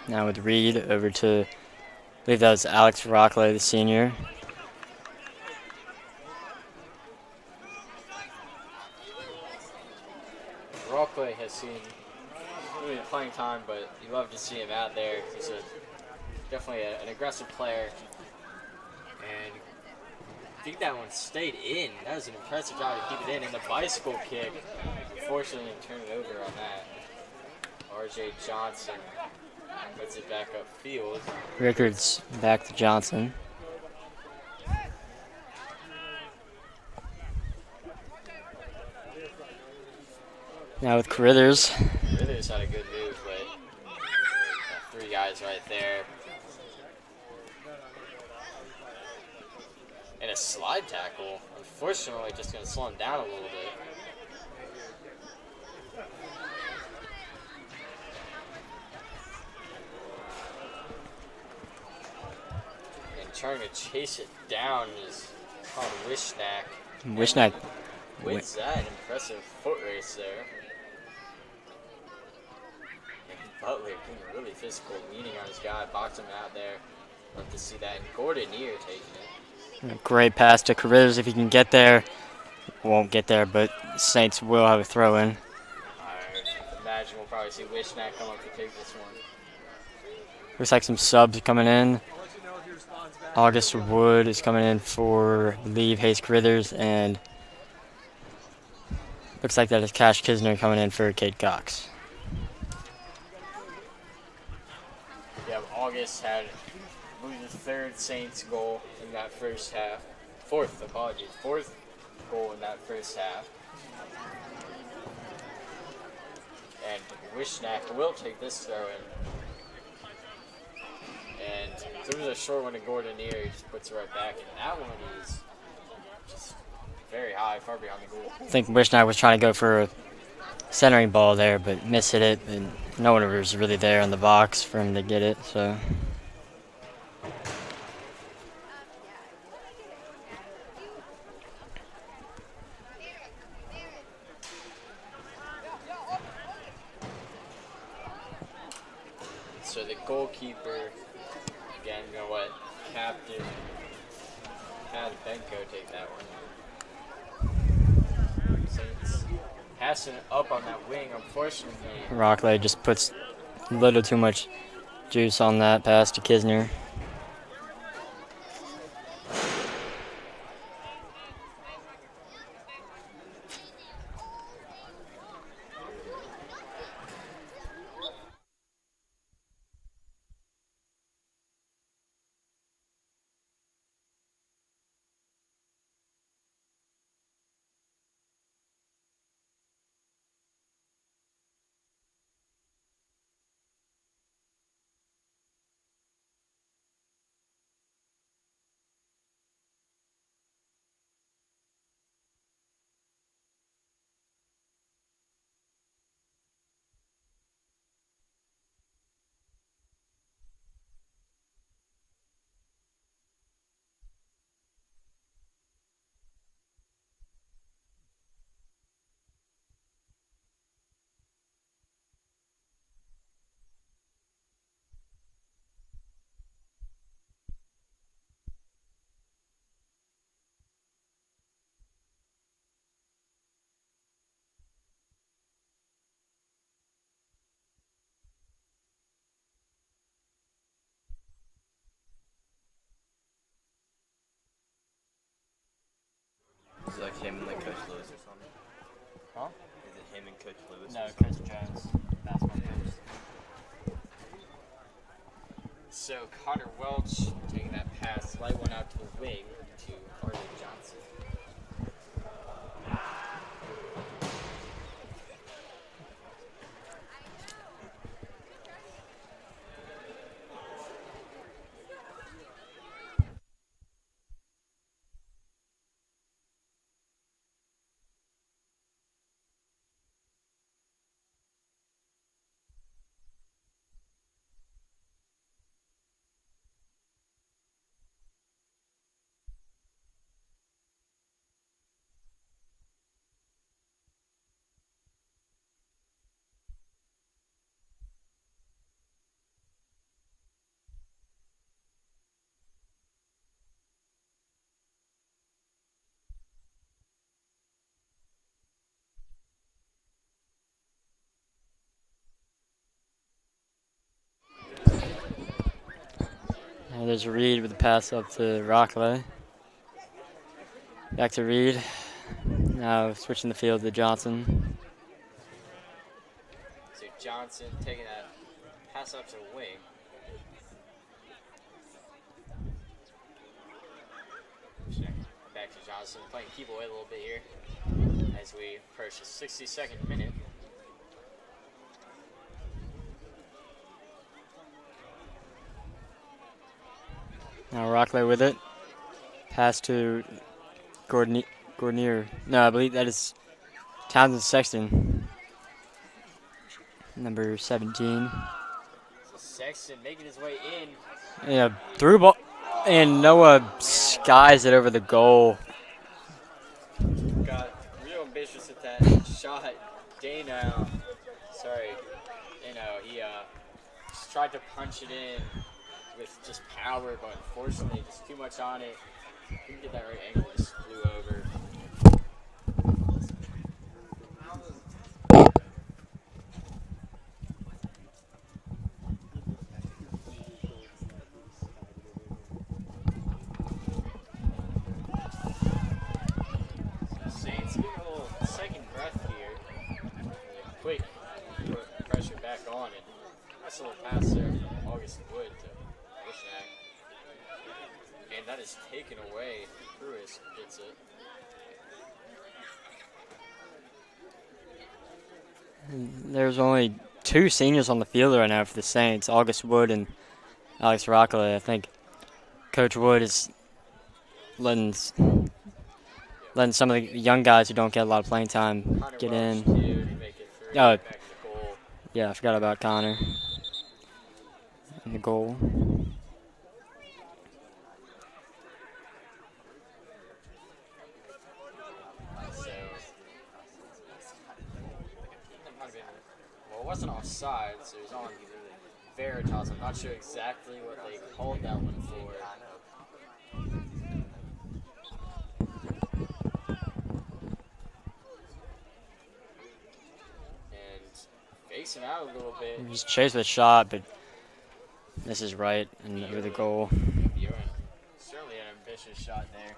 Now with Reed over to, I believe that was Alex Rockley, the senior. Rockley has seen really playing time, but you love to see him out there. He's definitely an aggressive player. And I think that one stayed in. That was an impressive job to keep it in. And the bicycle kick, unfortunately, turned it over on that. RJ Johnson puts it back upfield. Rickards back to Johnson. Now with Carithers. Carithers had a good move, but got 3 guys right there. And a slide tackle. Unfortunately, just going to slow him down a little bit. And trying to chase it down is called Wishnack. Wishnack wins that. An impressive foot race there. And Butler being really physical, leaning on his guy, boxed him out there. Love to see that. And Gordon Neer taking it. Great pass to Carithers if he can get there. Won't get there, but Saints will have a throw in. I imagine we'll probably see Wishnack come up to take this one. Looks like some subs coming in. August Wood is coming in for, I believe, Hayes Carithers, and looks like that is Cash Kisner coming in for Cade Cox. Yeah, August had, I believe, the 3rd Saints goal in that first half. 4th goal in that first half. And Wishnack will take this throw in. And so it was a short one to Gordon Neer. He just puts it right back. And that one is just very high, far beyond the goal. I think Wishnack was trying to go for a centering ball there, but missed it, and no one was really there in the box for him to get it, so. So the goalkeeper, again, going to let Captain Tad Benko take that one. Saints passing it up on that wing, unfortunately. Rockley just puts a little too much juice on that pass to Kisner. him and like Coach Lewis or something? Huh? Is it him and Coach Lewis? No, or something? Coach Jones, basketball coach. So Connor Welch taking that pass, light one out to the wing to Harley Johnson. And there's Reed with the pass up to Rockley. Back to Reed. Now switching the field to Johnson. So Johnson taking that pass up to the wing. Back to Johnson, playing keep away a little bit here as we approach the 62nd minute. Now Rockley with it. Pass to Gordonier. No, I believe that is Townsend Sexton. Number 17. So Sexton making his way in. Yeah, through ball. And Noah skies it over the goal. Got real ambitious with that shot. Dano, he just tried to punch it in with just power, but unfortunately just too much on it. Couldn't get that right angle, just flew over. Saints getting a little second breath here. Quick, put pressure back on it. Nice little pass there from August Wood to Wishnack. And that is taken away. Pruis gets it. There's only two seniors on the field right now for the Saints, August Wood and Alex Rockley. I think Coach Wood is letting some of the young guys who don't get a lot of playing time Connor get Welch, in. too, to make it through. Oh. Back to the goal. Yeah, I forgot about Connor. In the goal. So, well, it wasn't offside, so it was on Veritas. I'm not sure exactly what they called that one for. And facing out a little bit. He's chased the shot, but this is right and over the goal. Certainly an ambitious shot there.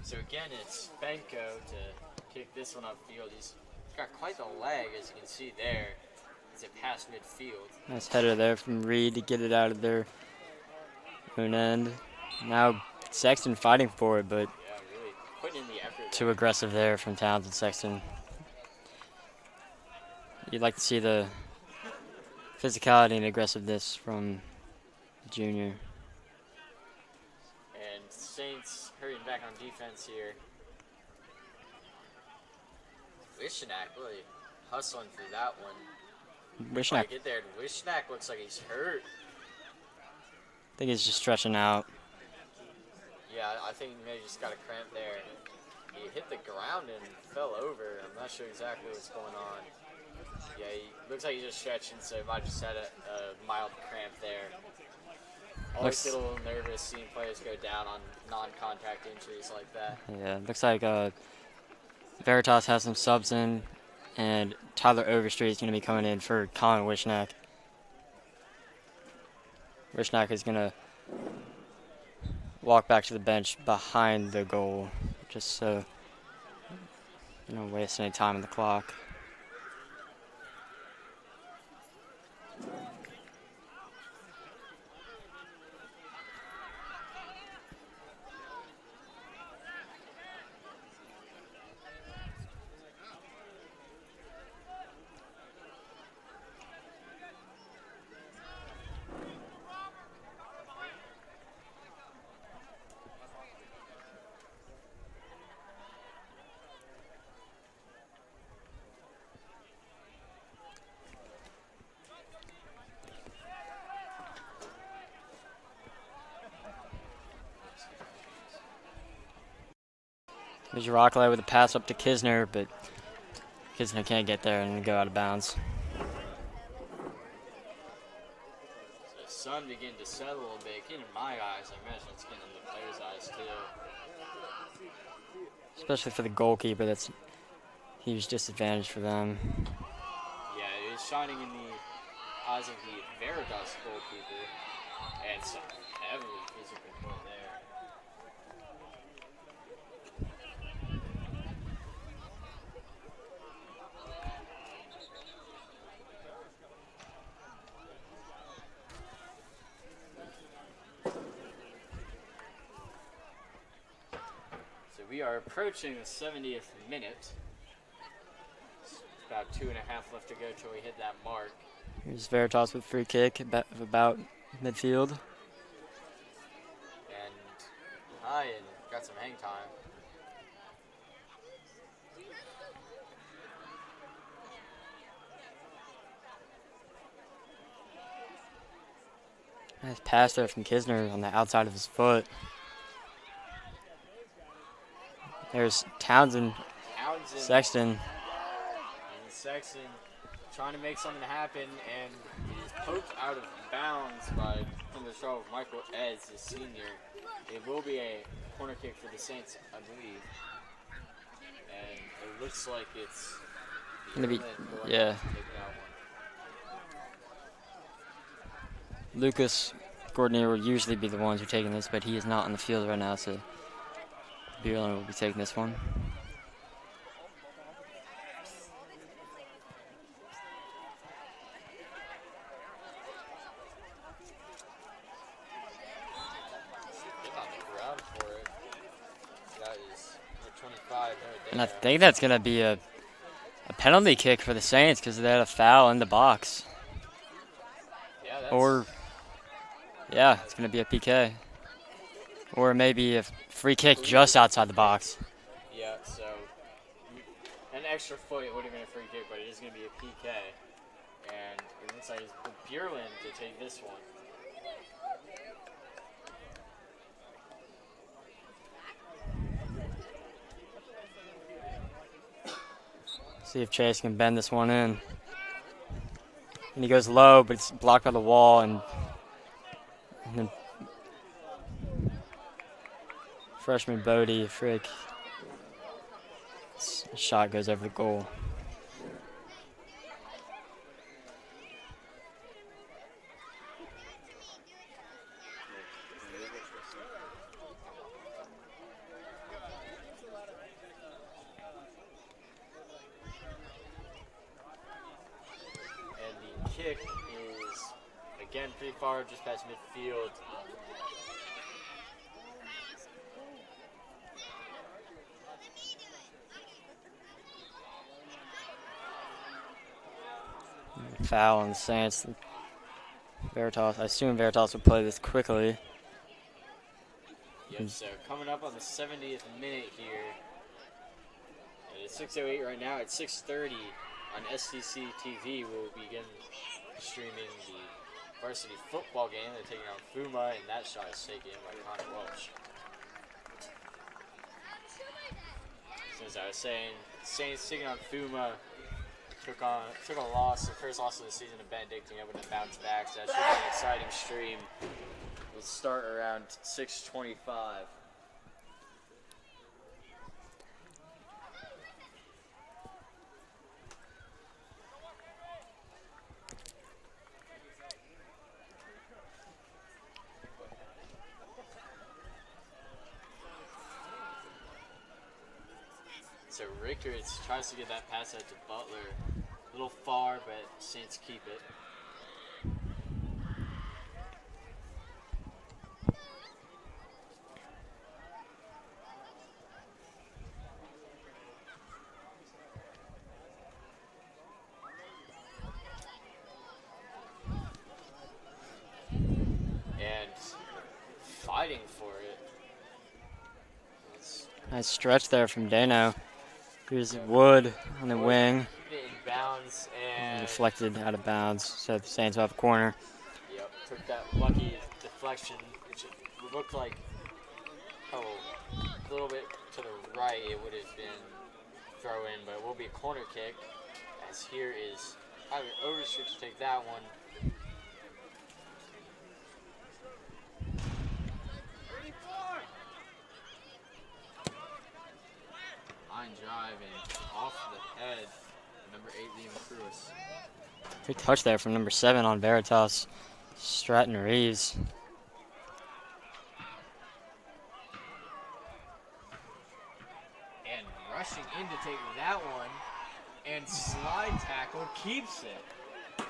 So again, it's Benko to kick this one upfield. He's got quite the leg, as you can see there. It's it past midfield. Nice header there from Reed to get it out of their own end. Now Sexton fighting for it, but Yeah, really putting in the effort. too aggressive there from Townsend Sexton. You'd like to see the physicality and aggressiveness from Junior. And Saints hurrying back on defense here. Wishnack really hustling through that one. Wishnack, Get there, and Wishnack looks like he's hurt. I think he's just stretching out. Yeah, I think he maybe just got a cramp there. He hit the ground and fell over. I'm not sure exactly what's going on. Yeah, he looks like he's just stretching, so he might just had a mild cramp there. Always get a little nervous seeing players go down on non-contact injuries like that. Yeah, looks like Veritas has some subs in, and Tyler Overstreet is going to be coming in for Colin Wishnack. Wishnack is going to walk back to the bench behind the goal, just so you don't waste any time on the clock. There's Rocklight with a pass up to Kisner, but Kisner can't get there and go out of bounds. The sun beginning to set a little bit. In my eyes, I imagine it's getting in the players' eyes too. Especially for the goalkeeper, that's a huge disadvantage for them. Yeah, it is shining in the eyes of the Veritas goalkeeper. And some heavily physical play there. So we are approaching the 70th minute. About 2.5 left to go till we hit that mark. Here's Veritas with free kick of about midfield. And high and got some hang time. Nice pass there from Kisner on the outside of his foot. There's Townsend, Sexton. And Sexton trying to make something happen, and he's poked out of bounds by from the throw of Michael Eds, the senior. It will be a corner kick for the Saints, I believe. And it looks like it's Gonna be, going yeah. to take that one. Lucas Gordonier will usually be the ones who are taking this, but he is not on the field right now, so Bierlin will be taking this one. And I think that's going to be a penalty kick for the Saints because they had a foul in the box. Or, yeah, it's going to be a PK. Or maybe a free kick just outside the box. Yeah, so an extra foot would have been a free kick, but it is going to be a PK. And it looks like it's Bierlin to take this one. See if Chase can bend this one in. And he goes low, but it's blocked by the wall, and then freshman Bodie, frick. Shot goes over the goal. Kick is again pretty far, just past midfield. Foul on the Saints. Veritas, I assume Veritas will play this quickly. Yep, so coming up on the 70th minute here. It's 6:08 right now. At 6:30 on STC TV, we'll begin streaming the varsity football game. They're taking on Fuma, and that shot is taken by Connor Welch. As I was saying, Saints taking on Fuma took a loss, the first loss of the season to Benedictine, able to bounce back. So that should be an exciting stream. We'll start around 6:25. So Rickards tries to get that pass out to Butler. A little far, but Saints keep it. And fighting for it. Nice stretch there from Dano. Here's Wood on the wing. Keep it in bounds and Deflected out of bounds, so the Saints will have a corner. yep, took that lucky deflection, which looked like a little bit to the right. It would have been throw in, but it will be a corner kick. As here is Tyler Overstreet to take that one. Line drive and off the head. Number 8, Liam Cruz. Good touch there from number 7 on Veritas. Stratton Reeves. And rushing in to take that one. And slide tackle keeps it.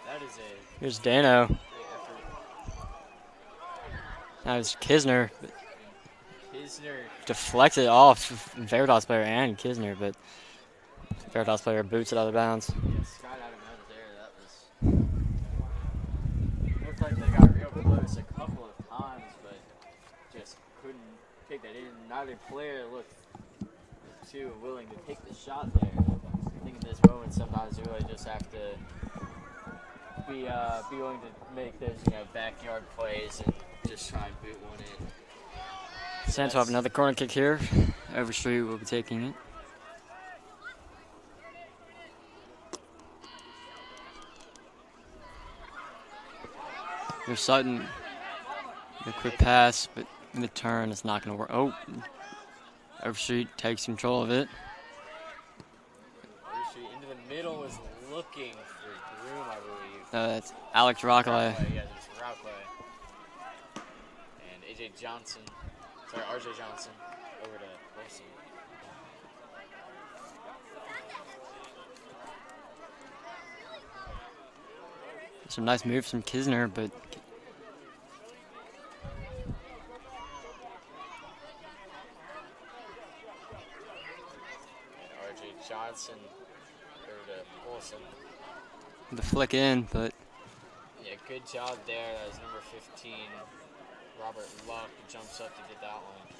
That is a Here's Dano. great effort. Now it's Kisner. Kisner. Deflected off Veritas player and Kisner, but Veritas player boots it out of bounds. Yeah, Scott out of bounds there. That was. Looked like they got real close a couple of times, but just couldn't take that in. Neither player looked too willing to take the shot there. I think in this moment, sometimes you really just have to be willing to make those backyard plays and just try and boot one in. Saints will have another corner kick here. Overstreet will be taking it. Here's Sutton. The quick pass, but in the turn, it's not going to work. Oh, Overstreet takes control of it. Overstreet into the middle was looking for Groom, I believe. That's Alex Rockaway. Yeah, there's Rockaway. And AJ Johnson. Sorry, RJ Johnson over to Wilson. Some nice moves from Kisner, but And RJ Johnson over to Wilson. the flick in, but Yeah, good job there. That was number 15, Robert Luck, jumps up to get that one.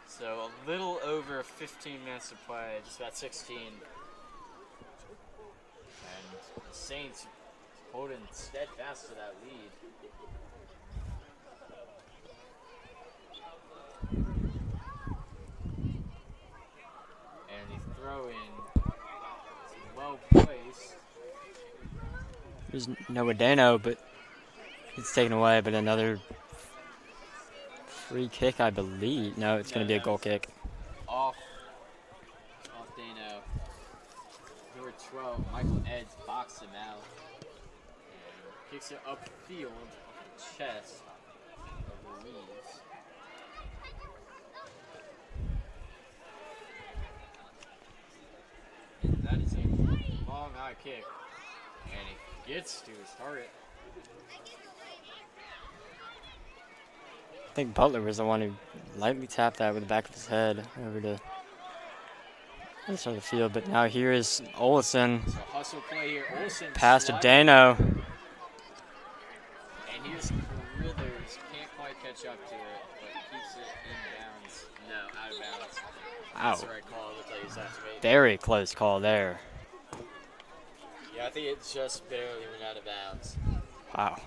So a little over 15 minutes to play, just about 16. And the Saints holding steadfast to that lead. And the throw in is well placed. there's Noah Dano, but it's taken away. But another free kick, I believe. No, it's going to be a goal kick. Off Dano. Number 12, Michael Eds boxed him out. And kicks it upfield off the chest of Louise. And that is a long high kick. And he gets to his target. I think Butler was the one who lightly tapped that with the back of his head over to the side of the field. But now here is Olsen. So hustle play here. Olsen Pass to sliding. Dano. And here's Carruthers. Can't quite catch up to it, but keeps it in bounds. No, out of bounds. That's the Wow. right call. It looked like he was activated. Very close call there. Yeah, I think it just barely went out of bounds. Wow.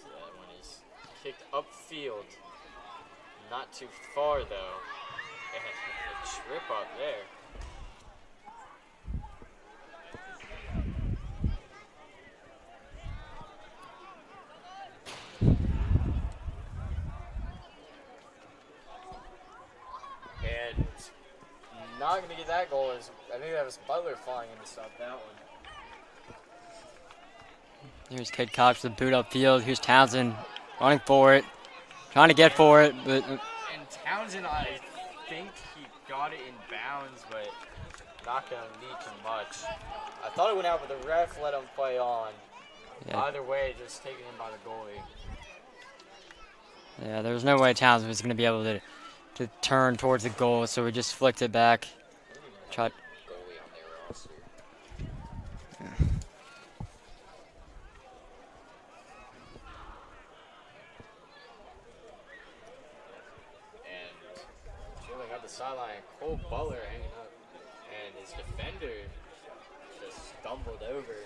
So that one is kicked upfield. Not too far, though. A trip up there. And not going to get that goal. I think that was Butler flying in to stop that one. Here's Kid Cox with the boot upfield. Here's Townsend running for it. Trying to get for it, but... And Townsend, I think he got it in bounds, but not going to lead to much. I thought it went out, but the ref let him play on. Yeah. Either way, just taking him by the goalie. Yeah, there was no way Townsend was going to be able to turn towards the goal, so we just flicked it back. Tried. Goalie on their roster. And drilling up the sideline, Cole Butler hanging up, and his defender just stumbled over.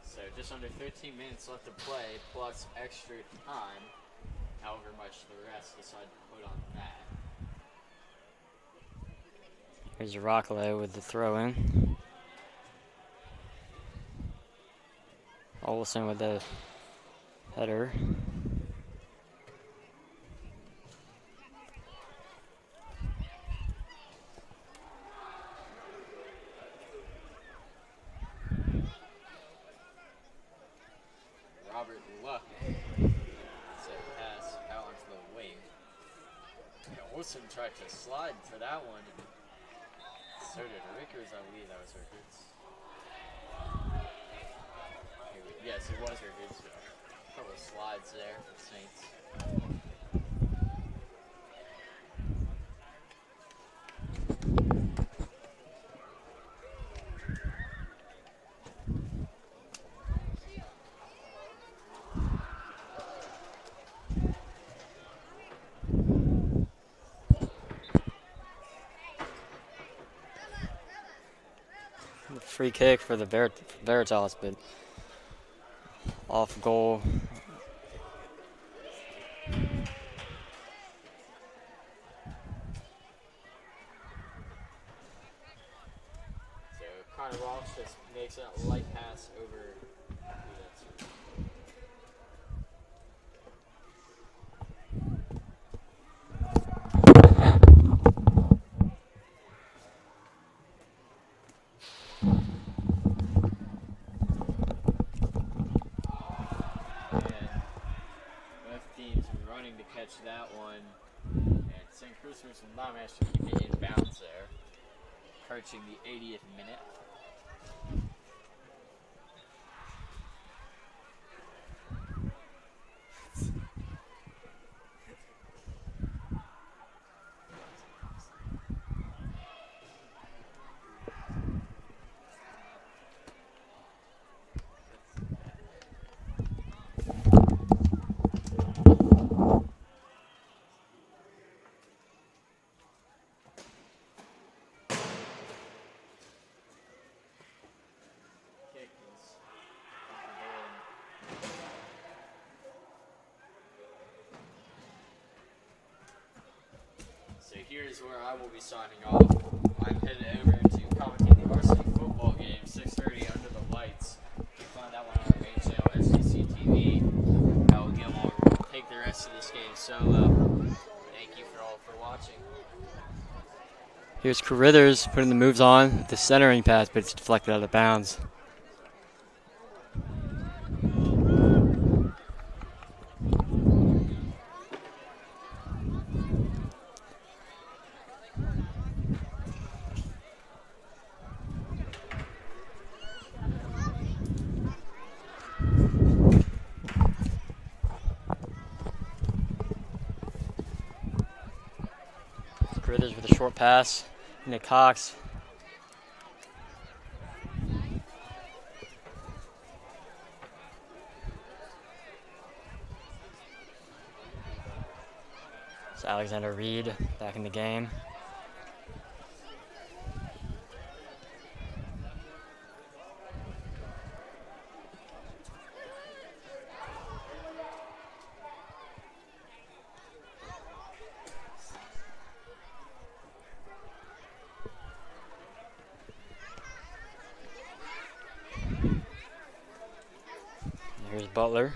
So just under 13 minutes left to play, plus extra time, however much the refs decide to put on that. Here's Rockaway with the throw in. Olsen with the header. Robert Luck set pass out onto the wing. And Olsen tried to slide for that one. So did Rickers, I believe that was Rickers. Yes, it was Rickers. A couple of slides there for the Saints. Free kick for the Veritas, but off goal. So Connor Ross just makes a light pass over. To catch that one, and St. Crucifix will not manage to keep it in bounds there, approaching the 80th minute. So here's where I will be signing off. I'm headed over to commentate the Varsity football game, 6:30 under the lights. You can find that one on our main channel, SDC TV. I will get on take the rest of this game solo. Thank you all for watching. Here's Carruthers putting the moves on, the centering pass, but it's deflected out of bounds. Carruthers with a short pass. Nick Cox. It's Alexander Reed back in the game. Here's Butler.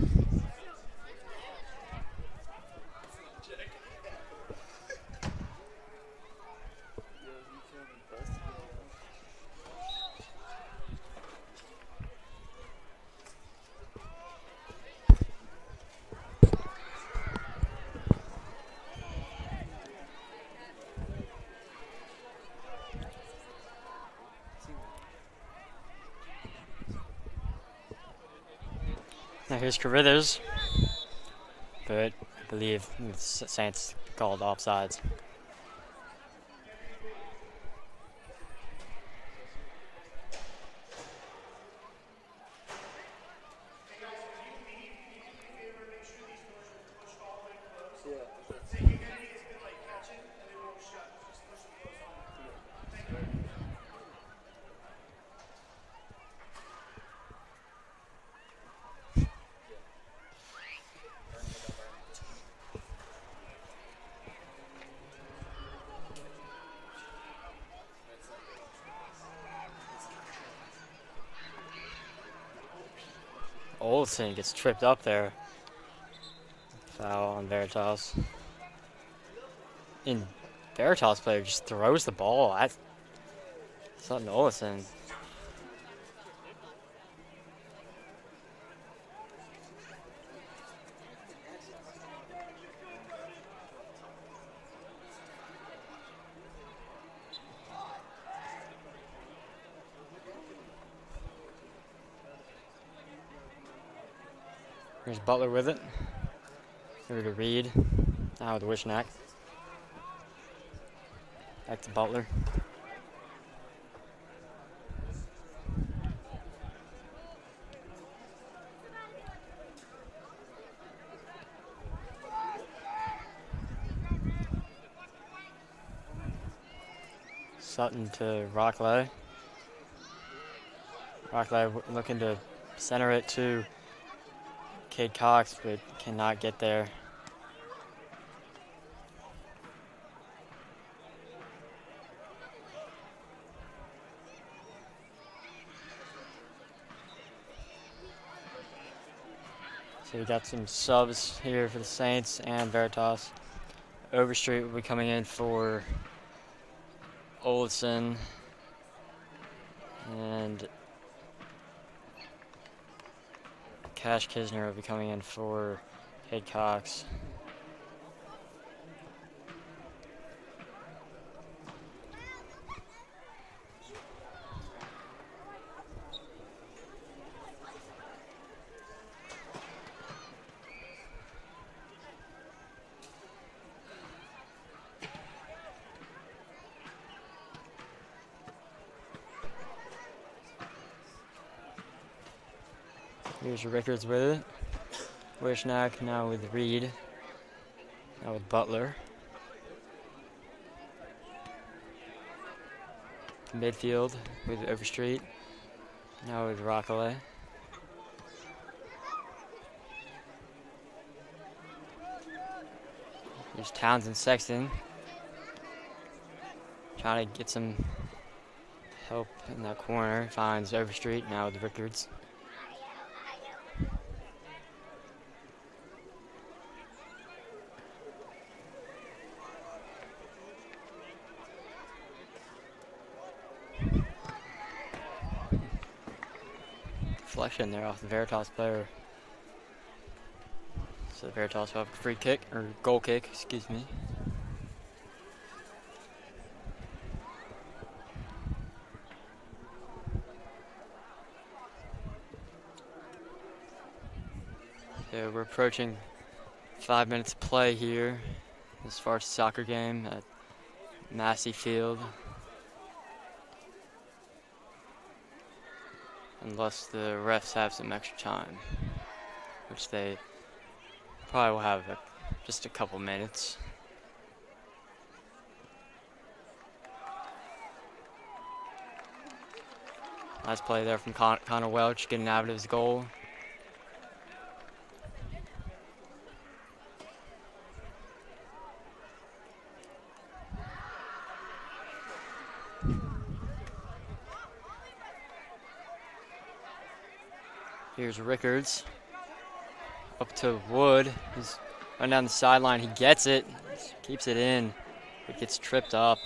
Now here's Carruthers, but I believe the Saints called offsides. Olsen gets tripped up there. Foul on Veritas. And Veritas player just throws the ball at Sutton Olsen. Here's Butler with it. Over to Reed. Now with Wishnack. Back to Butler. Sutton to Rockley. Rockley looking to center it to Cade Cox, but cannot get there. So we got some subs here for the Saints and Veritas. Overstreet will be coming in for Olsen. And Cash Kisner will be coming in for Cade Cox. Here's Rickards with it. Wishnack now with Reed. Now with Butler. Midfield with Overstreet. Now with Rockaway. Here's Townsend Sexton. Trying to get some help in that corner. Finds Overstreet now with Rickards. Deflection there off the Veritas player. So the Veritas will have a free kick, or goal kick, excuse me. So we're approaching 5 minutes of play here as far as soccer game at Massey Field. Unless the refs have some extra time, which they probably will have just a couple minutes. Nice play there from Connor Welch, getting out of his goal. Here's Rickards. Up to Wood. He's running down the sideline. He gets it. Keeps it in. It gets tripped up.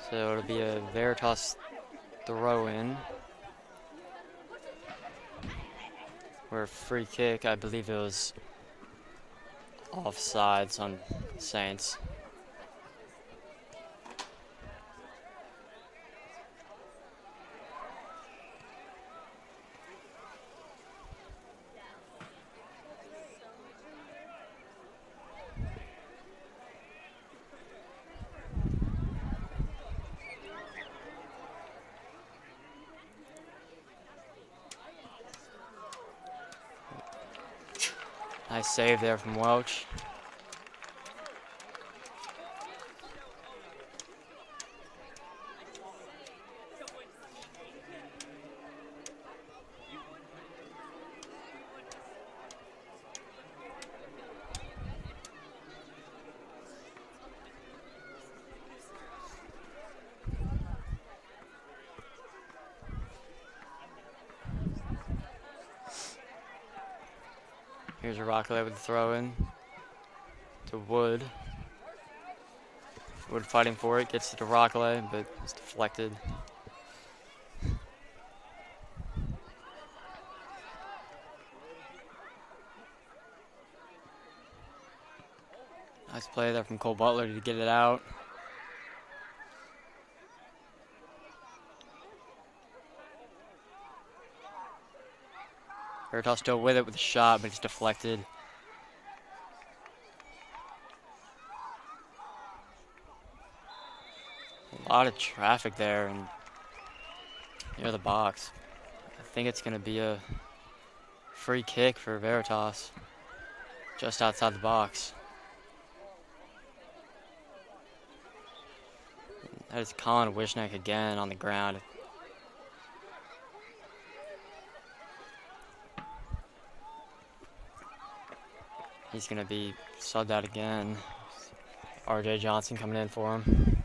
So it'll be a Veritas throw-in. Or a free kick. I believe it was offsides on Saints. Nice save there from Welch. Here's Rockaway with the throw-in to Wood. Wood fighting for it, gets it to Rockaway, but it's deflected. Nice play there from Cole Butler to get it out. Veritas still with it with a shot, but it's deflected. A lot of traffic there and near the box. I think it's going to be a free kick for Veritas just outside the box. That is Colin Wishneck again on the ground. He's going to be subbed out again. RJ Johnson coming in for him.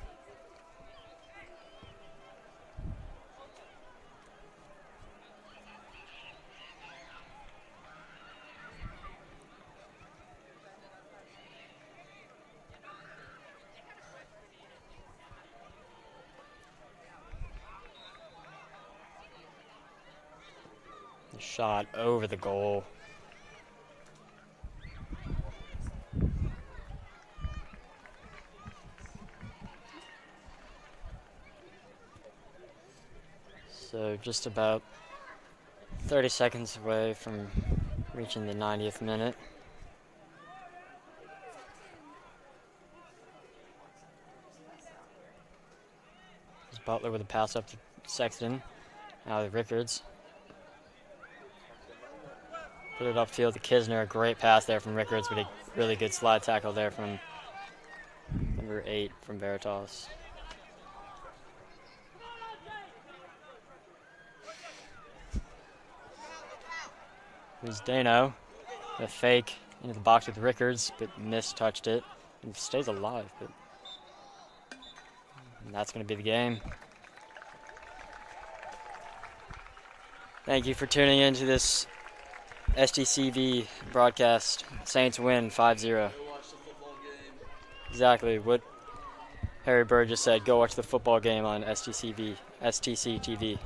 Shot over the goal. So just about 30 seconds away from reaching the 90th minute. There's Butler with a pass up to Sexton. Now to Rickards. Put it upfield to Kisner. A great pass there from Rickards, but a really good slide tackle there from number 8 from Veritas. Here's Dano. A fake into the box with Rickards, but mistouched it. And stays alive, but and that's going to be the game. Thank you for tuning in to this STCV broadcast. Saints win 5-0. Exactly what Harry Bird just said. Go watch the football game on STC TV.